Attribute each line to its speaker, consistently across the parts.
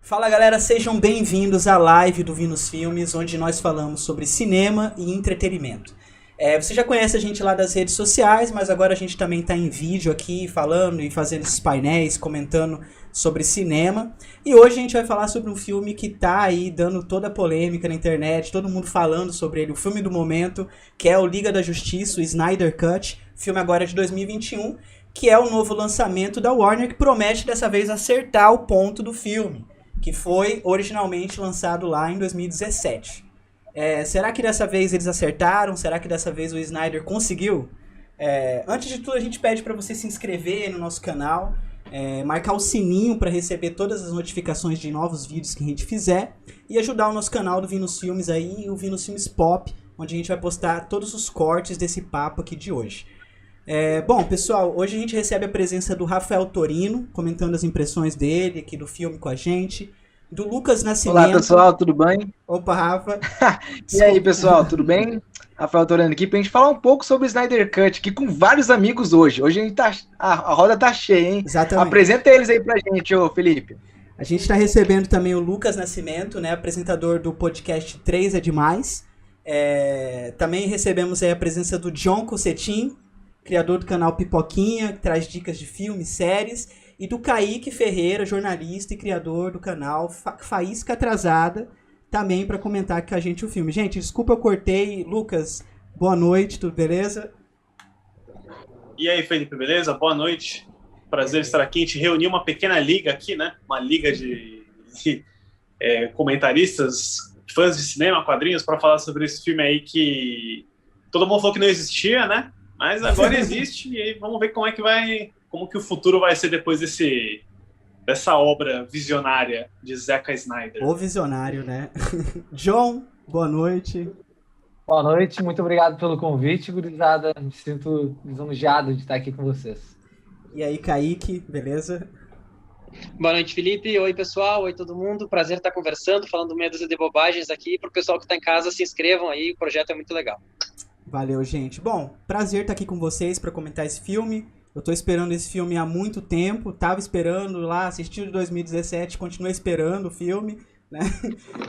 Speaker 1: Fala galera, sejam bem-vindos à live do Vinus Filmes, onde nós falamos sobre cinema e entretenimento. Você já conhece a gente lá das redes sociais, mas agora a gente também está em vídeo aqui, falando e fazendo esses painéis, comentando sobre cinema. E hoje a gente vai falar sobre um filme que tá aí dando toda a polêmica na internet, todo mundo falando sobre ele, o filme do momento, que é o Liga da Justiça, o Snyder Cut, filme agora de 2021, que é o novo lançamento da Warner, que promete dessa vez acertar o ponto do filme, que foi originalmente lançado lá em 2017. Será que dessa vez eles acertaram? Será que dessa vez o Snyder conseguiu? Antes de tudo, a gente pede para você se inscrever no nosso canal, marcar o sininho para receber todas as notificações de novos vídeos que a gente fizer e ajudar o nosso canal do Vinus Filmes aí, o Vinus Filmes Pop, onde a gente vai postar todos os cortes desse papo aqui de hoje. Bom, pessoal, hoje a gente recebe a presença do Rafael Torino, comentando as impressões dele aqui do filme com a gente, do Lucas Nascimento.
Speaker 2: Olá, pessoal, tudo bem?
Speaker 1: Opa, Rafa.
Speaker 2: E aí, pessoal, tudo bem? Rafael Torino aqui pra gente falar um pouco sobre o Snyder Cut, aqui com vários amigos hoje. Hoje a gente a roda tá cheia, hein?
Speaker 1: Exatamente.
Speaker 2: Apresenta eles aí pra gente, ô Felipe.
Speaker 1: A gente está recebendo também o Lucas Nascimento, né, apresentador do podcast 3 é Demais. Também recebemos aí a presença do John Cossetin, criador do canal Pipoquinha, que traz dicas de filmes, séries, e do Kaique Ferreira, jornalista e criador do canal Faísca Atrasada, também para comentar com a gente o filme. Gente, desculpa, eu cortei. Lucas, boa noite, tudo beleza?
Speaker 3: E aí, Felipe, beleza? Boa noite. Prazer estar aqui. A gente reuniu uma pequena liga aqui, né? Uma liga de comentaristas, fãs de cinema, quadrinhos, para falar sobre esse filme aí que todo mundo falou que não existia, né? Mas agora existe e aí vamos ver como que o futuro vai ser depois dessa obra visionária de Zack Snyder.
Speaker 1: O visionário, né? John, boa noite.
Speaker 4: Boa noite, muito obrigado pelo convite, gurizada. Me sinto lisonjeado de estar aqui com vocês.
Speaker 1: E aí, Kaique, beleza?
Speaker 5: Boa noite, Felipe. Oi, pessoal. Oi, todo mundo. Prazer estar conversando, falando meia dúzia de bobagens aqui. Para o pessoal que está em casa, se inscrevam aí, o projeto é muito legal.
Speaker 1: Valeu, gente. Bom, prazer estar aqui com vocês para comentar esse filme. Eu tô esperando esse filme há muito tempo, tava esperando lá, assisti de 2017, continuei esperando o filme, né?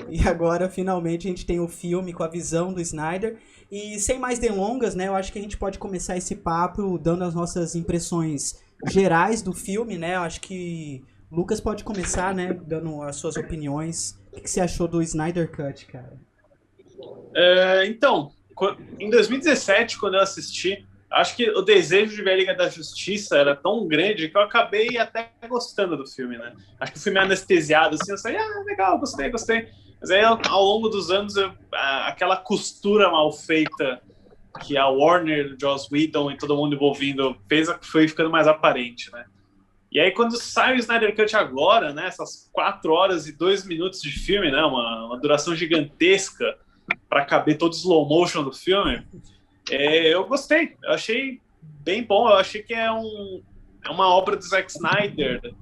Speaker 1: E agora, finalmente, a gente tem o filme com a visão do Snyder. E sem mais delongas, né, eu acho que a gente pode começar esse papo dando as nossas impressões gerais do filme, né? Eu acho que o Lucas pode começar, né, dando as suas opiniões. O que você achou do Snyder Cut, cara?
Speaker 3: Então, em 2017, quando eu assisti, acho que o desejo de ver a Liga da Justiça era tão grande que eu acabei até gostando do filme, né? Acho que o filme é anestesiado, assim, eu falei, legal, gostei. Mas aí, ao longo dos anos, aquela costura mal feita que a Warner, o Joss Whedon e todo mundo envolvido fez, foi ficando mais aparente, né? E aí, quando sai o Snyder Cut agora, né, essas 4 horas e 2 minutos de filme, né, uma duração gigantesca para caber todo o slow motion do filme, eu gostei, eu achei bem bom, eu achei que é uma obra do Zack Snyder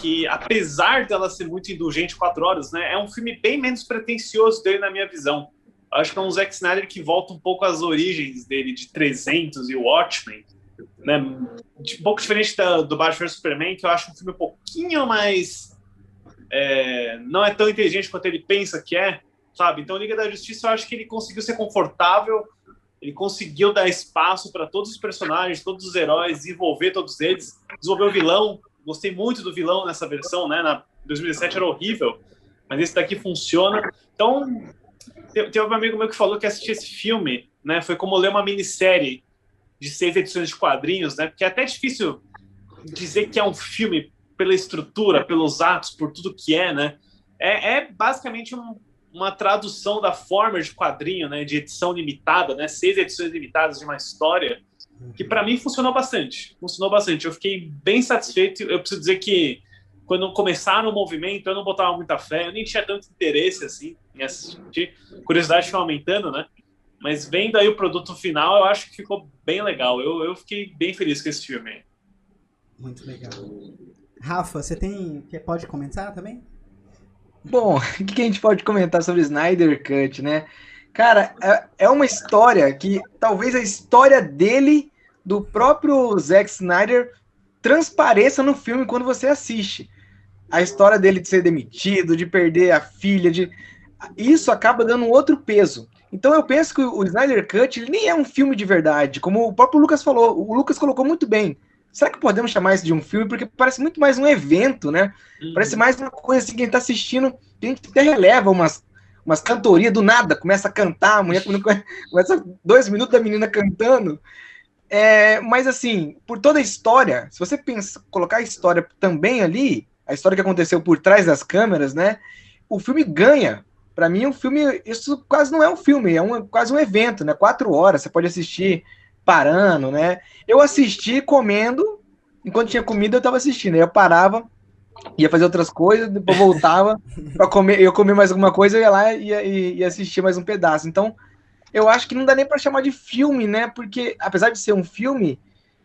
Speaker 3: que, apesar dela ser muito indulgente, 4 horas, né, é um filme bem menos pretensioso dele na minha visão. Eu acho que é um Zack Snyder que volta um pouco às origens dele, de 300 e o Watchmen, né, um pouco diferente do Batman vs Superman, que eu acho um filme um pouquinho mais... não é tão inteligente quanto ele pensa que é, sabe? Então, Liga da Justiça, eu acho que ele conseguiu ser confortável, ele conseguiu dar espaço para todos os personagens, todos os heróis, desenvolver todos eles, desenvolver o vilão. Gostei muito do vilão nessa versão, né? Na 2017 era horrível, mas esse daqui funciona. Então, tem um amigo meu que falou que assistir esse filme, né, foi como ler uma minissérie de 6 edições de quadrinhos, né? Porque é até difícil dizer que é um filme pela estrutura, pelos atos, por tudo que é, né? É basicamente uma tradução da forma de quadrinho, né, de edição limitada, né, 6 edições limitadas de uma história, que para mim funcionou bastante. Eu fiquei bem satisfeito. Eu preciso dizer que quando começaram o movimento, eu não botava muita fé, eu nem tinha tanto interesse assim em assistir. Curiosidade foi aumentando, né? Mas vendo aí o produto final, eu acho que ficou bem legal. Eu fiquei bem feliz com esse filme.
Speaker 1: Muito legal. Rafa, você pode comentar também?
Speaker 2: Bom, o que a gente pode comentar sobre Snyder Cut, né? Cara, é uma história que talvez a história dele, do próprio Zack Snyder, transpareça no filme quando você assiste. a história dele de ser demitido, de perder a filha, isso acaba dando um outro peso. Então eu penso que o Snyder Cut ele nem é um filme de verdade, como o próprio Lucas falou. O Lucas colocou muito bem. Será que podemos chamar isso de um filme? Porque parece muito mais um evento, né? Parece mais uma coisa assim que a gente tá assistindo, que a gente até releva umas cantorias do nada, começa a cantar, a mulher começa 2 minutos da menina cantando. Mas assim, por toda a história, se você colocar a história também ali, a história que aconteceu por trás das câmeras, né? O filme ganha. Para mim, um filme, isso quase não é um filme, quase um evento, né? 4 horas, você pode assistir parando, né? Eu assisti comendo, enquanto tinha comida eu tava assistindo, aí eu parava, ia fazer outras coisas, depois voltava para comer, eu comer mais alguma coisa, eu ia lá e assistia mais um pedaço. Então, eu acho que não dá nem para chamar de filme, né? Porque, apesar de ser um filme,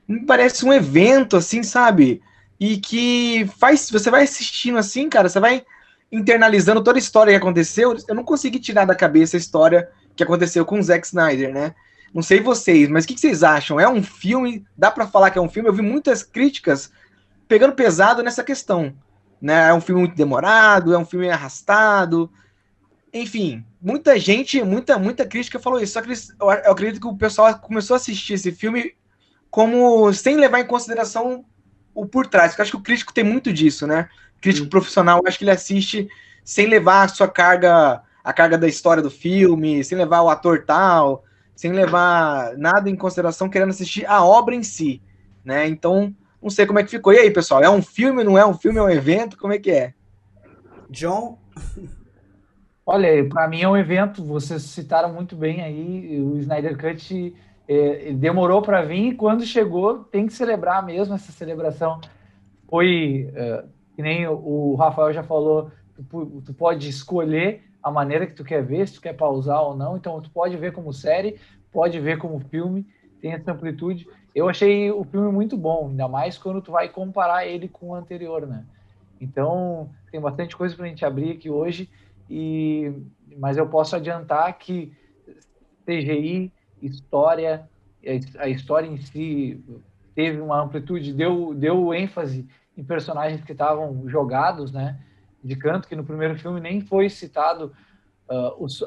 Speaker 2: me parece um evento, assim, sabe? E que você vai assistindo assim, cara, você vai internalizando toda a história que aconteceu. Eu não consegui tirar da cabeça a história que aconteceu com o Zack Snyder, né? Não sei vocês, mas o que vocês acham? É um filme? Dá para falar que é um filme? Eu vi muitas críticas pegando pesado nessa questão, né? É um filme muito demorado, é um filme arrastado. Enfim, muita gente, muita crítica falou isso. Só que eu acredito que o pessoal começou a assistir esse filme como sem levar em consideração o por trás. Porque eu acho que o crítico tem muito disso, né? O crítico profissional, eu acho que ele assiste sem levar a sua carga, a carga da história do filme, sem levar o ator tal, sem levar nada em consideração, querendo assistir a obra em si, né? Então, não sei como é que ficou. E aí, pessoal, é um filme, não é um filme, é um evento? Como é que é?
Speaker 1: John?
Speaker 4: Olha, para mim é um evento, vocês citaram muito bem aí, o Snyder Cut demorou para vir e quando chegou tem que celebrar mesmo essa celebração. Foi, que nem o Rafael já falou, tu pode escolher a maneira que tu quer ver, se tu quer pausar ou não, então tu pode ver como série, pode ver como filme, tem essa amplitude. Eu achei o filme muito bom, ainda mais quando tu vai comparar ele com o anterior, né? Então, tem bastante coisa pra gente abrir aqui hoje, mas eu posso adiantar que CGI, história, a história em si teve uma amplitude, deu ênfase em personagens que estavam jogados, né, de canto, que no primeiro filme nem foi citado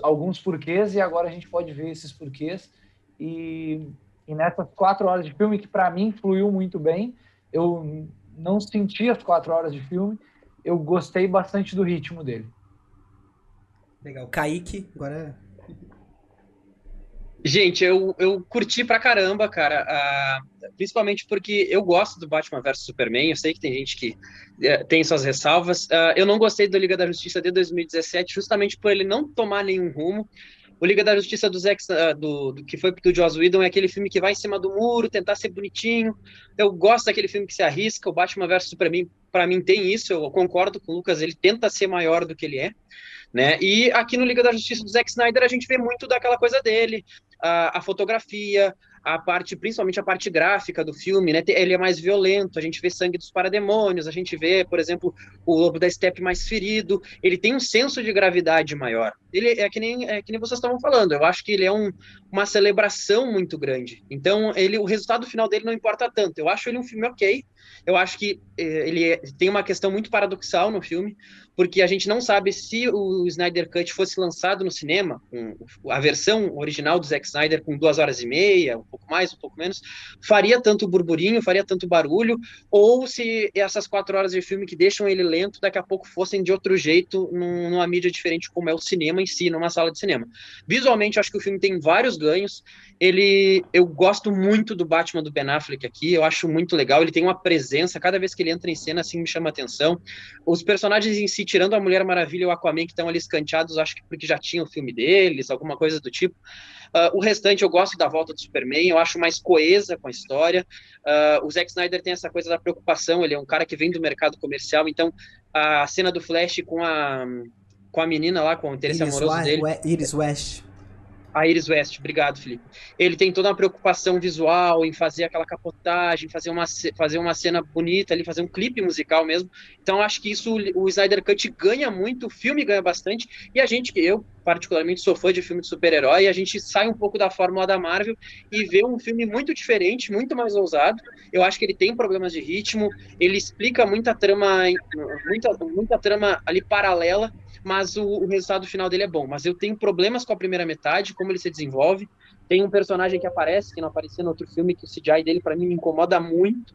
Speaker 4: alguns porquês, e agora a gente pode ver esses porquês, e nessas 4 horas de filme, que para mim fluiu muito bem, eu não senti as 4 horas de filme, eu gostei bastante do ritmo dele.
Speaker 1: Legal. Kaique, agora...
Speaker 5: Gente, eu curti pra caramba, cara, principalmente porque eu gosto do Batman vs Superman, eu sei que tem gente que tem suas ressalvas, eu não gostei do Liga da Justiça de 2017, justamente por ele não tomar nenhum rumo. O Liga da Justiça que foi do Joss Whedon é aquele filme que vai em cima do muro, tentar ser bonitinho. Eu gosto daquele filme que se arrisca. O Batman vs Superman, para mim, tem isso. Eu concordo com o Lucas, ele tenta ser maior do que ele é, né? E aqui no Liga da Justiça do Zack Snyder a gente vê muito daquela coisa dele, a fotografia, principalmente a parte gráfica do filme, né? Ele é mais violento, a gente vê sangue dos parademônios, a gente vê, por exemplo, o Lobo da Steppe mais ferido, ele tem um senso de gravidade maior. Ele é que nem vocês estavam falando, eu acho que ele é uma celebração muito grande. Então, o resultado final dele não importa tanto. Eu acho ele um filme ok, eu acho que ele tem uma questão muito paradoxal no filme, porque a gente não sabe se o Snyder Cut fosse lançado no cinema, com a versão original do Zack Snyder com 2h30, um pouco mais, um pouco menos, faria tanto burburinho, faria tanto barulho, ou se essas 4 horas de filme que deixam ele lento, daqui a pouco fossem de outro jeito, numa mídia diferente como é o cinema em si, numa sala de cinema. Visualmente, acho que o filme tem vários ganhos. Eu gosto muito do Batman do Ben Affleck aqui, eu acho muito legal, ele tem uma presença, cada vez que ele entra em cena, assim, me chama a atenção. Os personagens em si, tirando a Mulher Maravilha e o Aquaman, que estão ali escanteados, acho que porque já tinha o filme deles, alguma coisa do tipo. O restante, eu gosto da volta do Superman, eu acho mais coesa com a história. O Zack Snyder tem essa coisa da preocupação, ele é um cara que vem do mercado comercial, então a cena do Flash com a menina lá, com o interesse amoroso dele.
Speaker 1: Iris West.
Speaker 5: A Iris West, obrigado, Felipe. Ele tem toda uma preocupação visual em fazer aquela capotagem, fazer uma cena bonita ali, fazer um clipe musical mesmo. Então, acho que isso o Snyder Cut ganha muito, o filme ganha bastante, e eu particularmente sou fã de filme de super-herói, e a gente sai um pouco da fórmula da Marvel e vê um filme muito diferente, muito mais ousado. Eu acho que ele tem problemas de ritmo, ele explica muita trama ali paralela, mas o resultado final dele é bom. Mas eu tenho problemas com a primeira metade, como ele se desenvolve. Tem um personagem que aparece, que não aparecia no outro filme, que o CGI dele, para mim, me incomoda muito.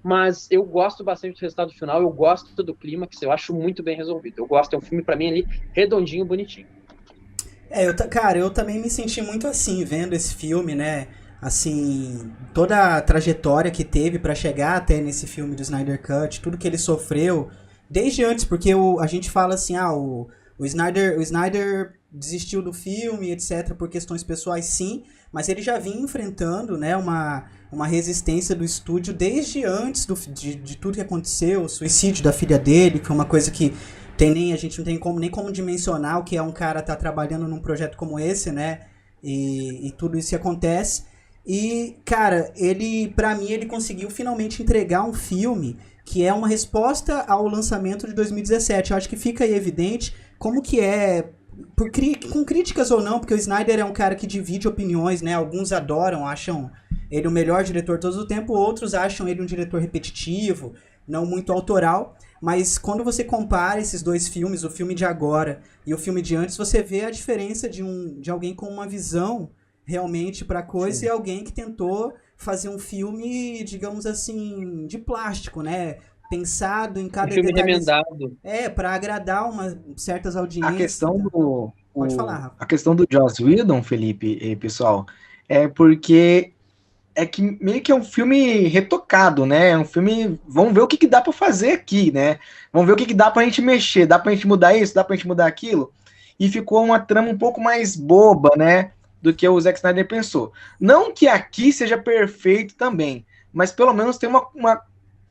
Speaker 5: Mas eu gosto bastante do resultado final, eu gosto do clímax, eu acho muito bem resolvido. Eu gosto, é um filme, para mim, ali, redondinho, bonitinho.
Speaker 1: Cara, eu também me senti muito assim, vendo esse filme, né? Assim, toda a trajetória que teve pra chegar até nesse filme do Snyder Cut, tudo que ele sofreu, desde antes, porque a gente fala assim, o Snyder desistiu do filme, etc, por questões pessoais, sim, mas ele já vinha enfrentando, né, uma resistência do estúdio desde antes de tudo que aconteceu, o suicídio da filha dele, que é uma coisa que a gente não tem nem como dimensionar o que é um cara estar trabalhando num projeto como esse, né, e tudo isso que acontece. E, cara, pra mim, ele conseguiu finalmente entregar um filme que é uma resposta ao lançamento de 2017. Eu acho que fica aí evidente como que é, com críticas ou não, porque o Snyder é um cara que divide opiniões, né? Alguns adoram, acham ele o melhor diretor de todo o tempo, outros acham ele um diretor repetitivo, não muito autoral. Mas quando você compara esses dois filmes, o filme de agora e o filme de antes, você vê a diferença de alguém com uma visão realmente pra coisa. Sim. E alguém que tentou fazer um filme, digamos assim, de plástico, né? Pensado em cada
Speaker 5: filme
Speaker 1: detalhe.
Speaker 5: Remendado.
Speaker 1: Pra agradar certas audiências.
Speaker 2: A questão do...
Speaker 1: Pode falar, Rafa.
Speaker 2: A questão do Joss Whedon, Felipe e pessoal, é porque é que meio que é um filme retocado, né? É um filme... Vamos ver o que dá pra fazer aqui, né? Vamos ver o que dá pra gente mexer. Dá pra gente mudar isso? Dá pra gente mudar aquilo? E ficou uma trama um pouco mais boba, né? Do que o Zack Snyder pensou. Não que aqui seja perfeito também, mas pelo menos tem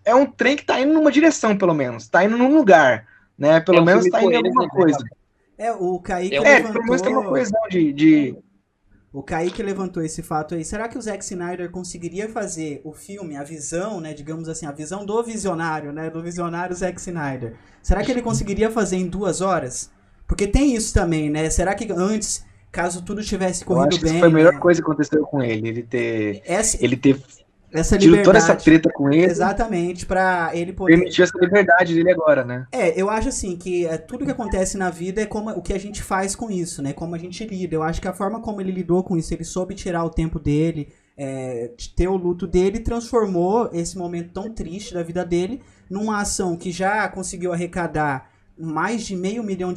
Speaker 2: é um trem que tá indo numa direção, pelo menos. Tá indo num lugar, né? Pelo menos tá indo em alguma coisa.
Speaker 1: O Kaique
Speaker 2: levantou... pelo menos tem uma coesão de...
Speaker 1: O Kaique levantou esse fato aí. Será que o Zack Snyder conseguiria fazer o filme, a visão, né, digamos assim, a visão do visionário, né, do visionário Zack Snyder? Será que ele conseguiria fazer em 2 horas? Porque tem isso também, né? Será que antes, caso tudo tivesse corrido bem...
Speaker 2: Foi a melhor coisa que aconteceu com ele. Ele ter
Speaker 1: essa
Speaker 2: tido
Speaker 1: liberdade,
Speaker 2: toda essa treta com ele.
Speaker 1: Exatamente, pra ele poder...
Speaker 2: Permitiu essa liberdade dele agora, né?
Speaker 1: Eu acho assim, que tudo que acontece na vida é como o que a gente faz com isso, né? Como a gente lida. Eu acho que a forma como ele lidou com isso, ele soube tirar o tempo dele, ter o luto dele, transformou esse momento tão triste da vida dele numa ação que já conseguiu arrecadar mais de $500 milhão,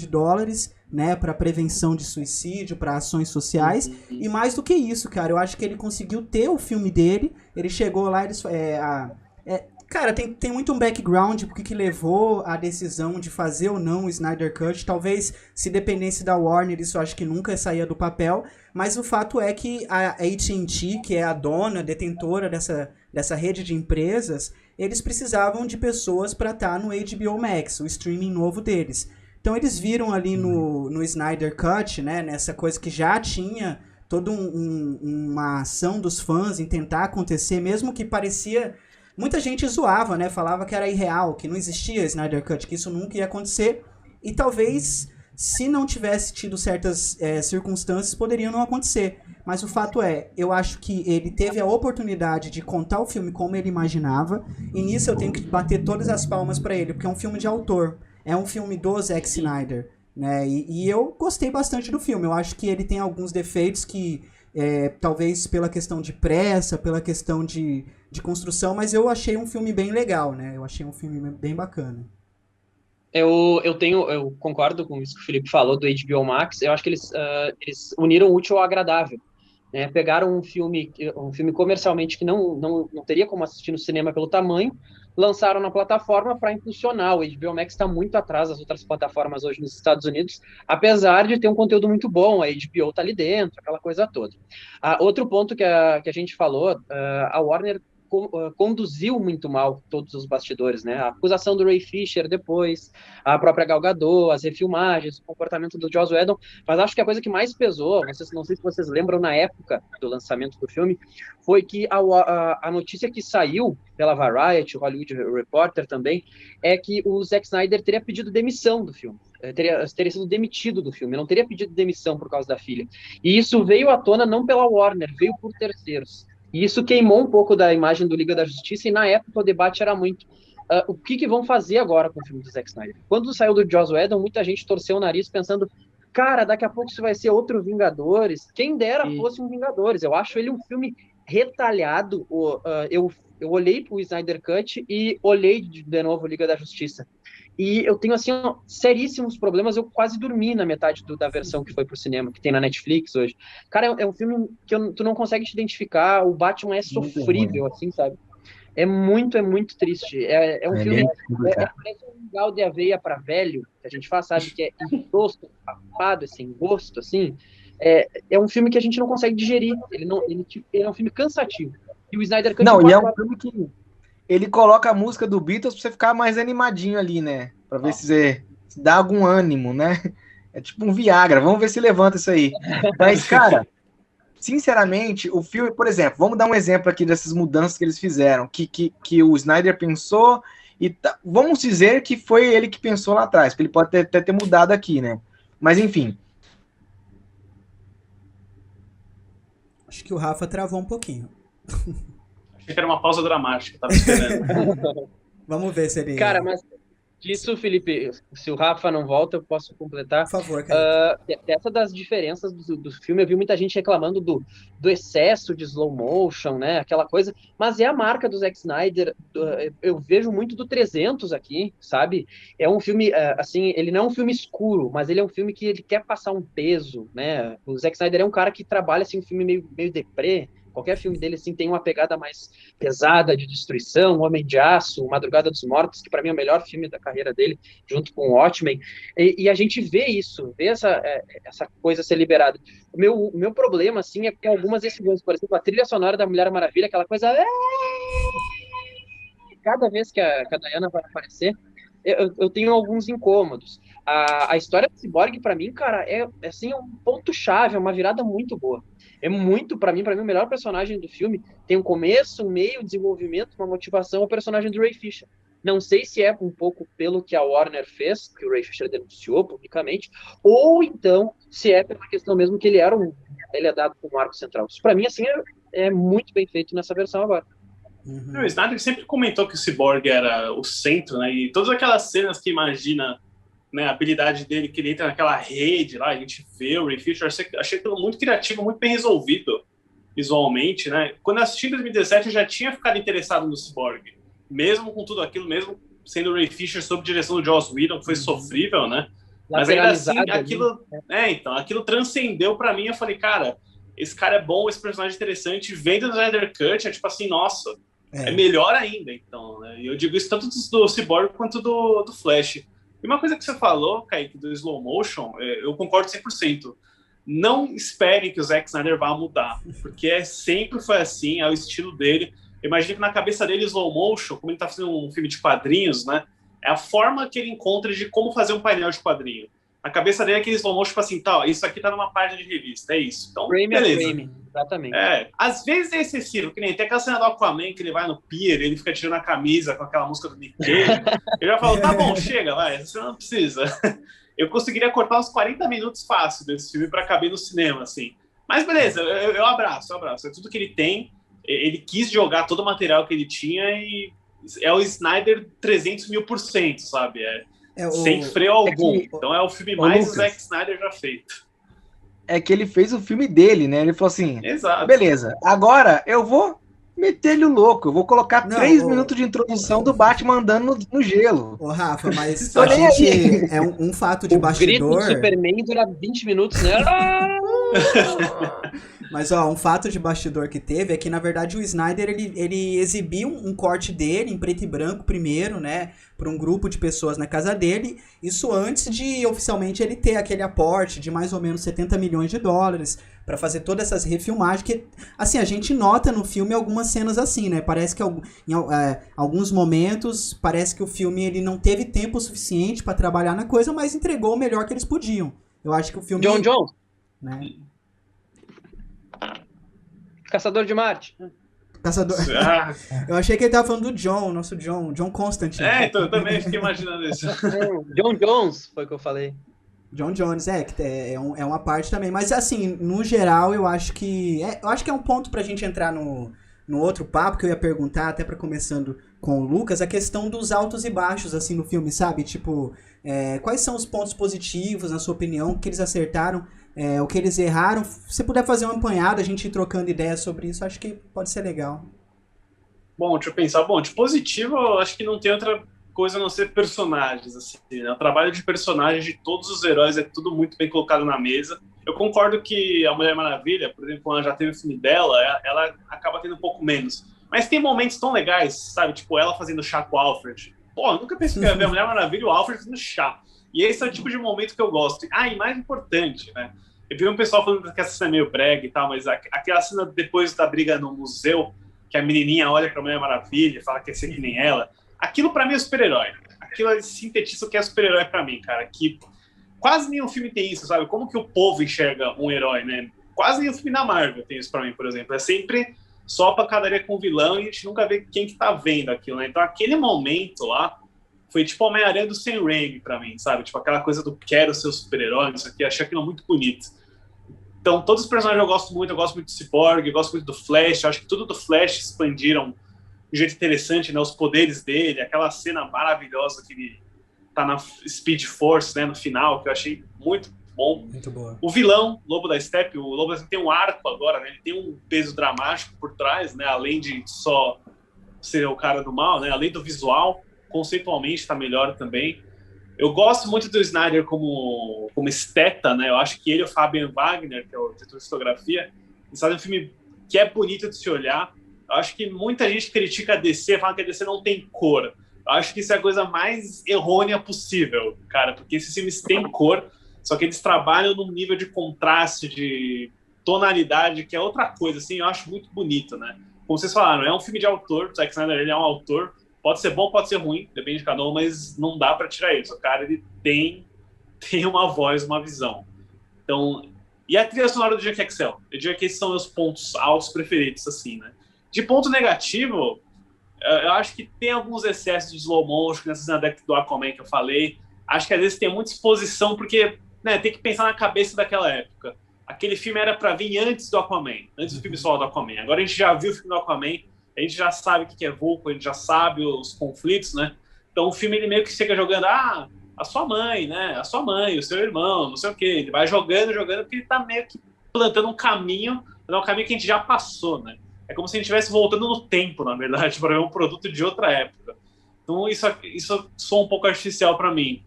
Speaker 1: né, para prevenção de suicídio, para ações sociais. E mais do que isso, cara, eu acho que ele conseguiu ter o filme dele. Ele chegou lá, cara, tem muito um background porque que levou a decisão de fazer ou não o Snyder Cut. Talvez, se dependesse da Warner, isso eu acho que nunca saía do papel. Mas o fato é que a AT&T, que é a dona, detentora dessa rede de empresas, eles precisavam de pessoas para estar no HBO Max, o streaming novo deles. Então eles viram ali no Snyder Cut, né, nessa coisa que já tinha toda uma ação dos fãs em tentar acontecer, mesmo que parecia... Muita gente zoava, né, falava que era irreal, que não existia Snyder Cut, que isso nunca ia acontecer. E talvez, se não tivesse tido certas circunstâncias, poderiam não acontecer. Mas o fato é, eu acho que ele teve a oportunidade de contar o filme como ele imaginava, e nisso eu tenho que bater todas as palmas para ele, porque é um filme de autor. É um filme do Zack Snyder, né? E eu gostei bastante do filme. Eu acho que ele tem alguns defeitos que, talvez pela questão de pressa, pela questão de construção, mas eu achei um filme bem legal, né? Eu achei um filme bem bacana.
Speaker 5: Eu concordo com isso que o Felipe falou do HBO Max. Eu acho que eles uniram o útil ao agradável, né? Pegaram um filme comercialmente que não teria como assistir no cinema pelo tamanho, lançaram na plataforma para impulsionar. O HBO Max está muito atrás das outras plataformas hoje nos Estados Unidos, apesar de ter um conteúdo muito bom. A HBO está ali dentro, aquela coisa toda. Outro ponto que a gente falou, a Warner conduziu muito mal todos os bastidores, né? A acusação do Ray Fisher depois, a própria Gal Gadot, as refilmagens, o comportamento do Joss Whedon, mas acho que a coisa que mais pesou, não sei se vocês lembram, na época do lançamento do filme, foi que a notícia que saiu pela Variety, o Hollywood Reporter também, é que o Zack Snyder teria pedido demissão do filme. Teria sido demitido do filme, não teria pedido demissão por causa da filha. E isso veio à tona não pela Warner, veio por terceiros. E isso queimou um pouco da imagem do Liga da Justiça, e na época o debate era muito o que vão fazer agora com o filme do Zack Snyder. Quando saiu do Joss Whedon, muita gente torceu o nariz pensando, cara, daqui a pouco isso vai ser outro Vingadores. Quem dera fosse um Vingadores. Eu acho ele um filme retalhado. Eu olhei pro Snyder Cut e olhei de novo Liga da Justiça. E eu tenho, assim, seríssimos problemas. Eu quase dormi na metade da versão que foi pro cinema, que tem na Netflix hoje. Cara, é um filme que tu não consegue te identificar. O Batman é sofrível, assim, sabe? É muito é É um filme... parece um mingau de aveia para velho, que a gente faz, sabe? Que é insosto, papado, sem gosto, assim. É um filme que a gente não consegue digerir. Ele é um filme cansativo. E o Snyder Cut...
Speaker 2: Não, e é um filme que... Ele coloca a música do Beatles pra você ficar mais animadinho ali, né? Pra ver se dá algum ânimo, né? É tipo um Viagra. Vamos ver se levanta isso aí. Mas, cara, sinceramente, o filme, por exemplo, vamos dar um exemplo aqui dessas mudanças que eles fizeram, que o Snyder pensou, e vamos dizer que foi ele que pensou lá atrás, porque ele pode até ter mudado aqui, né? Mas, enfim.
Speaker 1: Acho que o Rafa travou um pouquinho.
Speaker 3: Achei que era uma pausa dramática, tava esperando.
Speaker 1: Vamos ver se ele...
Speaker 5: Cara, mas disso, Felipe, se o Rafa não volta, eu posso completar.
Speaker 1: Por favor, cara.
Speaker 5: Dessa das diferenças do filme, eu vi muita gente reclamando do excesso de slow motion, né? Aquela coisa. Mas é a marca do Zack Snyder. Eu vejo muito do 300 aqui, sabe? É um filme, assim, ele não é um filme escuro, mas ele é um filme que ele quer passar um peso, né? O Zack Snyder é um cara que trabalha, assim, um filme meio deprê. Qualquer filme dele, assim, tem uma pegada mais pesada de destruição, Homem de Aço, Madrugada dos Mortos, que para mim é o melhor filme da carreira dele, junto com o Watchmen, e a gente vê isso, vê essa coisa ser liberada. O meu problema, assim, é com algumas decisões, por exemplo, a trilha sonora da Mulher Maravilha, aquela coisa... Cada vez que a Diana vai aparecer, eu tenho alguns incômodos. A história do Cyborg, para mim, cara, é assim, um ponto-chave, é uma virada muito boa. É muito, para mim, o melhor personagem do filme. Tem um começo, um meio, desenvolvimento, uma motivação, o personagem do Ray Fisher. Não sei se é um pouco pelo que a Warner fez, que o Ray Fisher denunciou publicamente, ou então se é pela questão mesmo que ele é dado como arco central. Isso, para mim, assim, é muito bem feito nessa versão agora.
Speaker 3: Uhum. O Snyder sempre comentou que o Cyborg era o centro, né? E todas aquelas cenas que imagina, né, a habilidade dele, que ele entra naquela rede lá, a gente vê o Ray Fisher, achei aquilo muito criativo, muito bem resolvido visualmente, né? Quando eu assisti em 2017, eu já tinha ficado interessado no Cyborg, mesmo com tudo aquilo, mesmo sendo o Ray Fisher sob direção do Joss Whedon, que foi sofrível, né? Mas ainda assim, aquilo transcendeu pra mim. Eu falei, cara, esse cara é bom, esse personagem é interessante, vendo o Snyder Cut, é tipo assim, nossa, é melhor ainda, então, né? E eu digo isso tanto do Cyborg quanto do Flash. E uma coisa que você falou, Kaique, do slow motion, eu concordo 100%. Não esperem que o Zack Snyder vá mudar, porque sempre foi assim, é o estilo dele. Imagina que na cabeça dele, slow motion, como ele está fazendo um filme de quadrinhos, né, é a forma que ele encontra de como fazer um painel de quadrinho. Na cabeça dele é aquele slow motion, tipo assim, tá, isso aqui tá numa página de revista, é isso. Então,
Speaker 5: frame
Speaker 3: beleza.
Speaker 5: Frame, exatamente.
Speaker 3: Às vezes é excessivo, que nem tem aquela cena do Aquaman, que ele vai no pier, ele fica tirando a camisa com aquela música do Nick Cage. Eu já falo, tá bom, chega, vai, você não precisa. Eu conseguiria cortar uns 40 minutos fácil desse filme pra caber no cinema, assim. Mas beleza, eu abraço. É tudo que ele tem. Ele quis jogar todo o material que ele tinha e é o Snyder 300.000%, sabe? Sem freio algum. Então é o filme mais Zack Snyder já feito.
Speaker 2: É que ele fez o filme dele, né? Ele falou assim,
Speaker 3: exato,
Speaker 2: beleza, agora eu vou meter ele louco, eu vou colocar 3 minutos de introdução do Batman andando no gelo.
Speaker 1: Ô, Rafa, mas a gente... É um fato de bastidor...
Speaker 5: O grito do Superman dura 20 minutos, né?
Speaker 1: Mas, ó, um fato de bastidor que teve é que, na verdade, o Snyder, ele exibiu um corte dele em preto e branco primeiro, né, para um grupo de pessoas na casa dele, isso antes de, oficialmente, ele ter aquele aporte de mais ou menos 70 milhões de dólares pra fazer todas essas refilmagens, que, assim, a gente nota no filme algumas cenas assim, né? Parece que em alguns momentos, parece que o filme ele não teve tempo suficiente pra trabalhar na coisa, mas entregou o melhor que eles podiam. Eu acho que o filme...
Speaker 5: John Jones.
Speaker 1: Né?
Speaker 5: Caçador de Marte.
Speaker 1: Caçador... Eu achei que ele tava falando do John, nosso John Constantine.
Speaker 3: Então eu também fiquei imaginando isso.
Speaker 5: John Jones, foi o que eu falei.
Speaker 1: John Jones, que é uma parte também. Mas, assim, no geral, eu acho que é um ponto pra gente entrar no outro papo, que eu ia perguntar, até pra começando com o Lucas, a questão dos altos e baixos, assim, no filme, sabe? Tipo, quais são os pontos positivos, na sua opinião, o que eles acertaram, o que eles erraram? Se puder fazer uma apanhada, a gente ir trocando ideias sobre isso, acho que pode ser legal.
Speaker 3: Bom, deixa eu pensar. Bom, de positivo, eu acho que não tem outra coisa a não ser personagens, assim, né? O trabalho de personagens de todos os heróis é tudo muito bem colocado na mesa. Eu concordo que a Mulher Maravilha, por exemplo, quando ela já teve o filme dela, ela acaba tendo um pouco menos. Mas tem momentos tão legais, sabe? Tipo, ela fazendo chá com o Alfred. Pô, eu nunca pensei que ia ver a Mulher Maravilha e o Alfred fazendo chá. E esse é o tipo de momento que eu gosto. E mais importante, né? Eu vi um pessoal falando que essa cena é meio brega e tal, mas aquela cena depois da briga no museu, que a menininha olha pra Mulher Maravilha e fala que ia ser que nem ela, aquilo pra mim é super-herói. Aquilo sintetiza o que é super-herói pra mim, cara. Que quase nenhum filme tem isso, sabe? Como que o povo enxerga um herói, né? Quase nenhum filme da Marvel tem isso pra mim, por exemplo. É sempre só pancadaria com o vilão e a gente nunca vê quem que tá vendo aquilo, né? Então aquele momento lá foi tipo a Homem-Aranha do Sam Raimi pra mim, sabe? Tipo aquela coisa do quero ser o super-herói, isso aqui, achei aquilo muito bonito. Então todos os personagens eu gosto muito do Cyborg, eu gosto muito do Flash, eu acho que tudo do Flash expandiram de um jeito interessante, né? Os poderes dele, aquela cena maravilhosa que ele tá na Speed Force, né? No final, que eu achei muito bom.
Speaker 1: Muito boa.
Speaker 3: O vilão, Lobo da Steppe, o Lobo da Steppe tem um arco agora, né? Ele tem um peso dramático por trás, né? Além de só ser o cara do mal, né? Além do visual, conceitualmente está melhor também. Eu gosto muito do Snyder como esteta, né? Eu acho que ele e o Fabian Wagner, que é o diretor de fotografia, eles fazem um filme que é bonito de se olhar. Eu acho que muita gente critica a DC, fala que a DC não tem cor. Eu acho que isso é a coisa mais errônea possível, cara, porque esses filmes têm cor, só que eles trabalham num nível de contraste, de tonalidade, que é outra coisa, assim, eu acho muito bonito, né? Como vocês falaram, é um filme de autor, o Zack Snyder, ele é um autor, pode ser bom, pode ser ruim, depende de cada um, mas não dá pra tirar isso. O cara, ele tem uma voz, uma visão. Então, e a trilha sonora do Junkie XL? Eu diria que esses são meus pontos altos preferidos, assim, né? De ponto negativo, eu acho que tem alguns excessos de slow motion, nessa cena do Aquaman que eu falei. Acho que às vezes tem muita exposição, porque, né, tem que pensar na cabeça daquela época. Aquele filme era pra vir antes do Aquaman, antes do filme solo do Aquaman. Agora a gente já viu o filme do Aquaman, a gente já sabe o que é Vulcan, a gente já sabe os conflitos, né? Então o filme ele meio que chega jogando, a sua mãe, né? A sua mãe, o seu irmão, não sei o quê. Ele vai jogando, porque ele tá meio que plantando um caminho que a gente já passou, né? É como se a gente estivesse voltando no tempo, na verdade, para ver um produto de outra época. Então isso soa um pouco artificial para mim.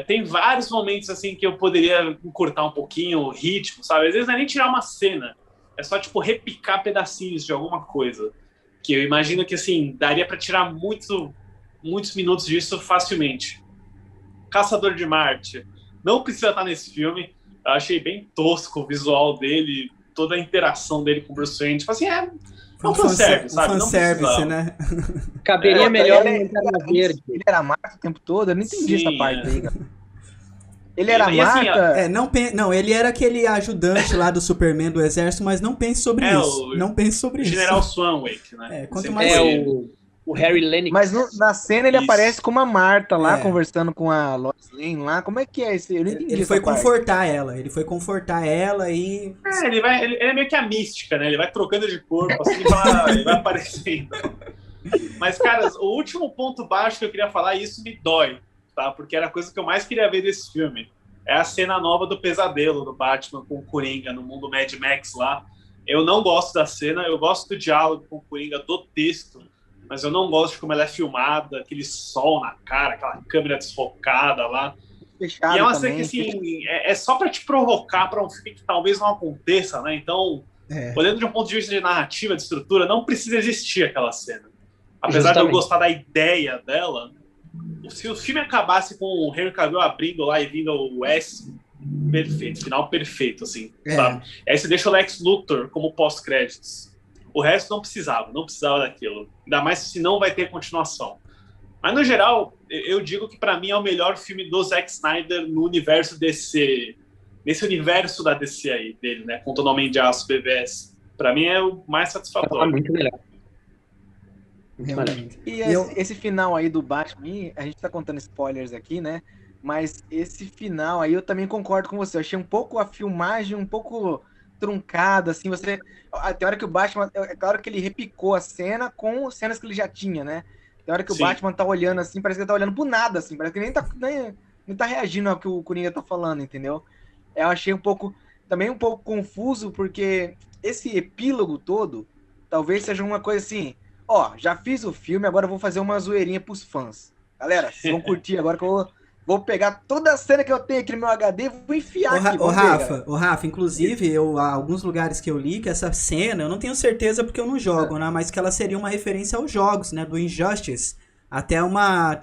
Speaker 3: Tem vários momentos assim que eu poderia encurtar um pouquinho o ritmo, sabe? Às vezes não é nem tirar uma cena, é só tipo repicar pedacinhos de alguma coisa. Que eu imagino que assim daria para tirar muitos minutos disso facilmente. Caçador de Marte não precisa estar nesse filme. Eu achei bem tosco o visual dele, toda a interação dele com o Bruce Wayne. Tipo assim, é um fanservice, sabe?
Speaker 1: Um fanservice, né?
Speaker 5: Caberia melhor no Lanterna Verde.
Speaker 2: Ele era Marta o tempo todo? Eu não entendi essa parte aí, cara. Ele
Speaker 3: E
Speaker 2: era
Speaker 3: assim,
Speaker 2: Marta...
Speaker 1: Não, ele era aquele ajudante lá do Superman do exército, mas não pense sobre isso. Não pense sobre isso.
Speaker 3: General Swanwick, né?
Speaker 1: Quanto mais...
Speaker 5: O Harry Lennox.
Speaker 2: Mas na cena ele
Speaker 3: Isso.
Speaker 2: aparece com uma Marta lá, conversando com a Lois Lane lá. Como é que é esse? Eu não entendi.
Speaker 1: Ele foi confortar ela e...
Speaker 3: Ele é meio que a mística, né? Ele vai trocando de corpo, assim, ele vai aparecendo. Mas, cara, o último ponto baixo que eu queria falar, e isso me dói, tá? Porque era a coisa que eu mais queria ver desse filme. É a cena nova do pesadelo do Batman com o Coringa no mundo Mad Max lá. Eu não gosto da cena, eu gosto do diálogo com o Coringa, do texto, mas eu não gosto de como ela é filmada, aquele sol na cara, aquela câmera desfocada lá.
Speaker 2: Fechado,
Speaker 3: e é uma
Speaker 2: também.
Speaker 3: cena que, assim, é só pra te provocar pra um filme que talvez não aconteça, né? Então, olhando de um ponto de vista de narrativa, de estrutura, não precisa existir aquela cena. Apesar de eu gostar da ideia dela, se o filme acabasse com o Henry Cavill abrindo lá e vindo o S perfeito, final perfeito, assim,
Speaker 1: É.
Speaker 3: sabe? E aí você deixa o Lex Luthor como pós-créditos. O resto não precisava daquilo. Ainda mais se não vai ter continuação. Mas, no geral, eu digo que pra mim é o melhor filme do Zack Snyder no universo DC, nesse universo da DC aí, dele, né? Contando Homem de Aço, BVS. Pra mim é o mais satisfatório.
Speaker 5: Muito melhor. Muito melhor.
Speaker 1: Realmente.
Speaker 2: E
Speaker 1: E eu-
Speaker 2: esse final aí do Batman, a gente tá contando spoilers aqui, né? Mas esse final aí eu também concordo com você. Eu achei um pouco a filmagem um pouco truncada, assim, tem hora que o Batman, é claro que ele repicou a cena com cenas que ele já tinha, né? Tem hora que o
Speaker 3: Sim.
Speaker 2: Batman tá olhando assim, parece que ele tá olhando pro nada, assim, parece que nem tá reagindo ao que o Coringa tá falando, entendeu? Eu achei também um pouco confuso, porque esse epílogo todo, talvez seja uma coisa assim, ó, já fiz o filme, agora eu vou fazer uma zoeirinha pros fãs. Galera, vocês vão curtir agora que eu vou pegar toda a cena que eu tenho aqui no meu HD e vou enfiar aqui.
Speaker 1: Ô,
Speaker 2: vamos ver, galera.
Speaker 1: Rafa, inclusive, há alguns lugares que eu li que essa cena, eu não tenho certeza porque eu não jogo, né? Mas que ela seria uma referência aos jogos, né? Do Injustice. Tem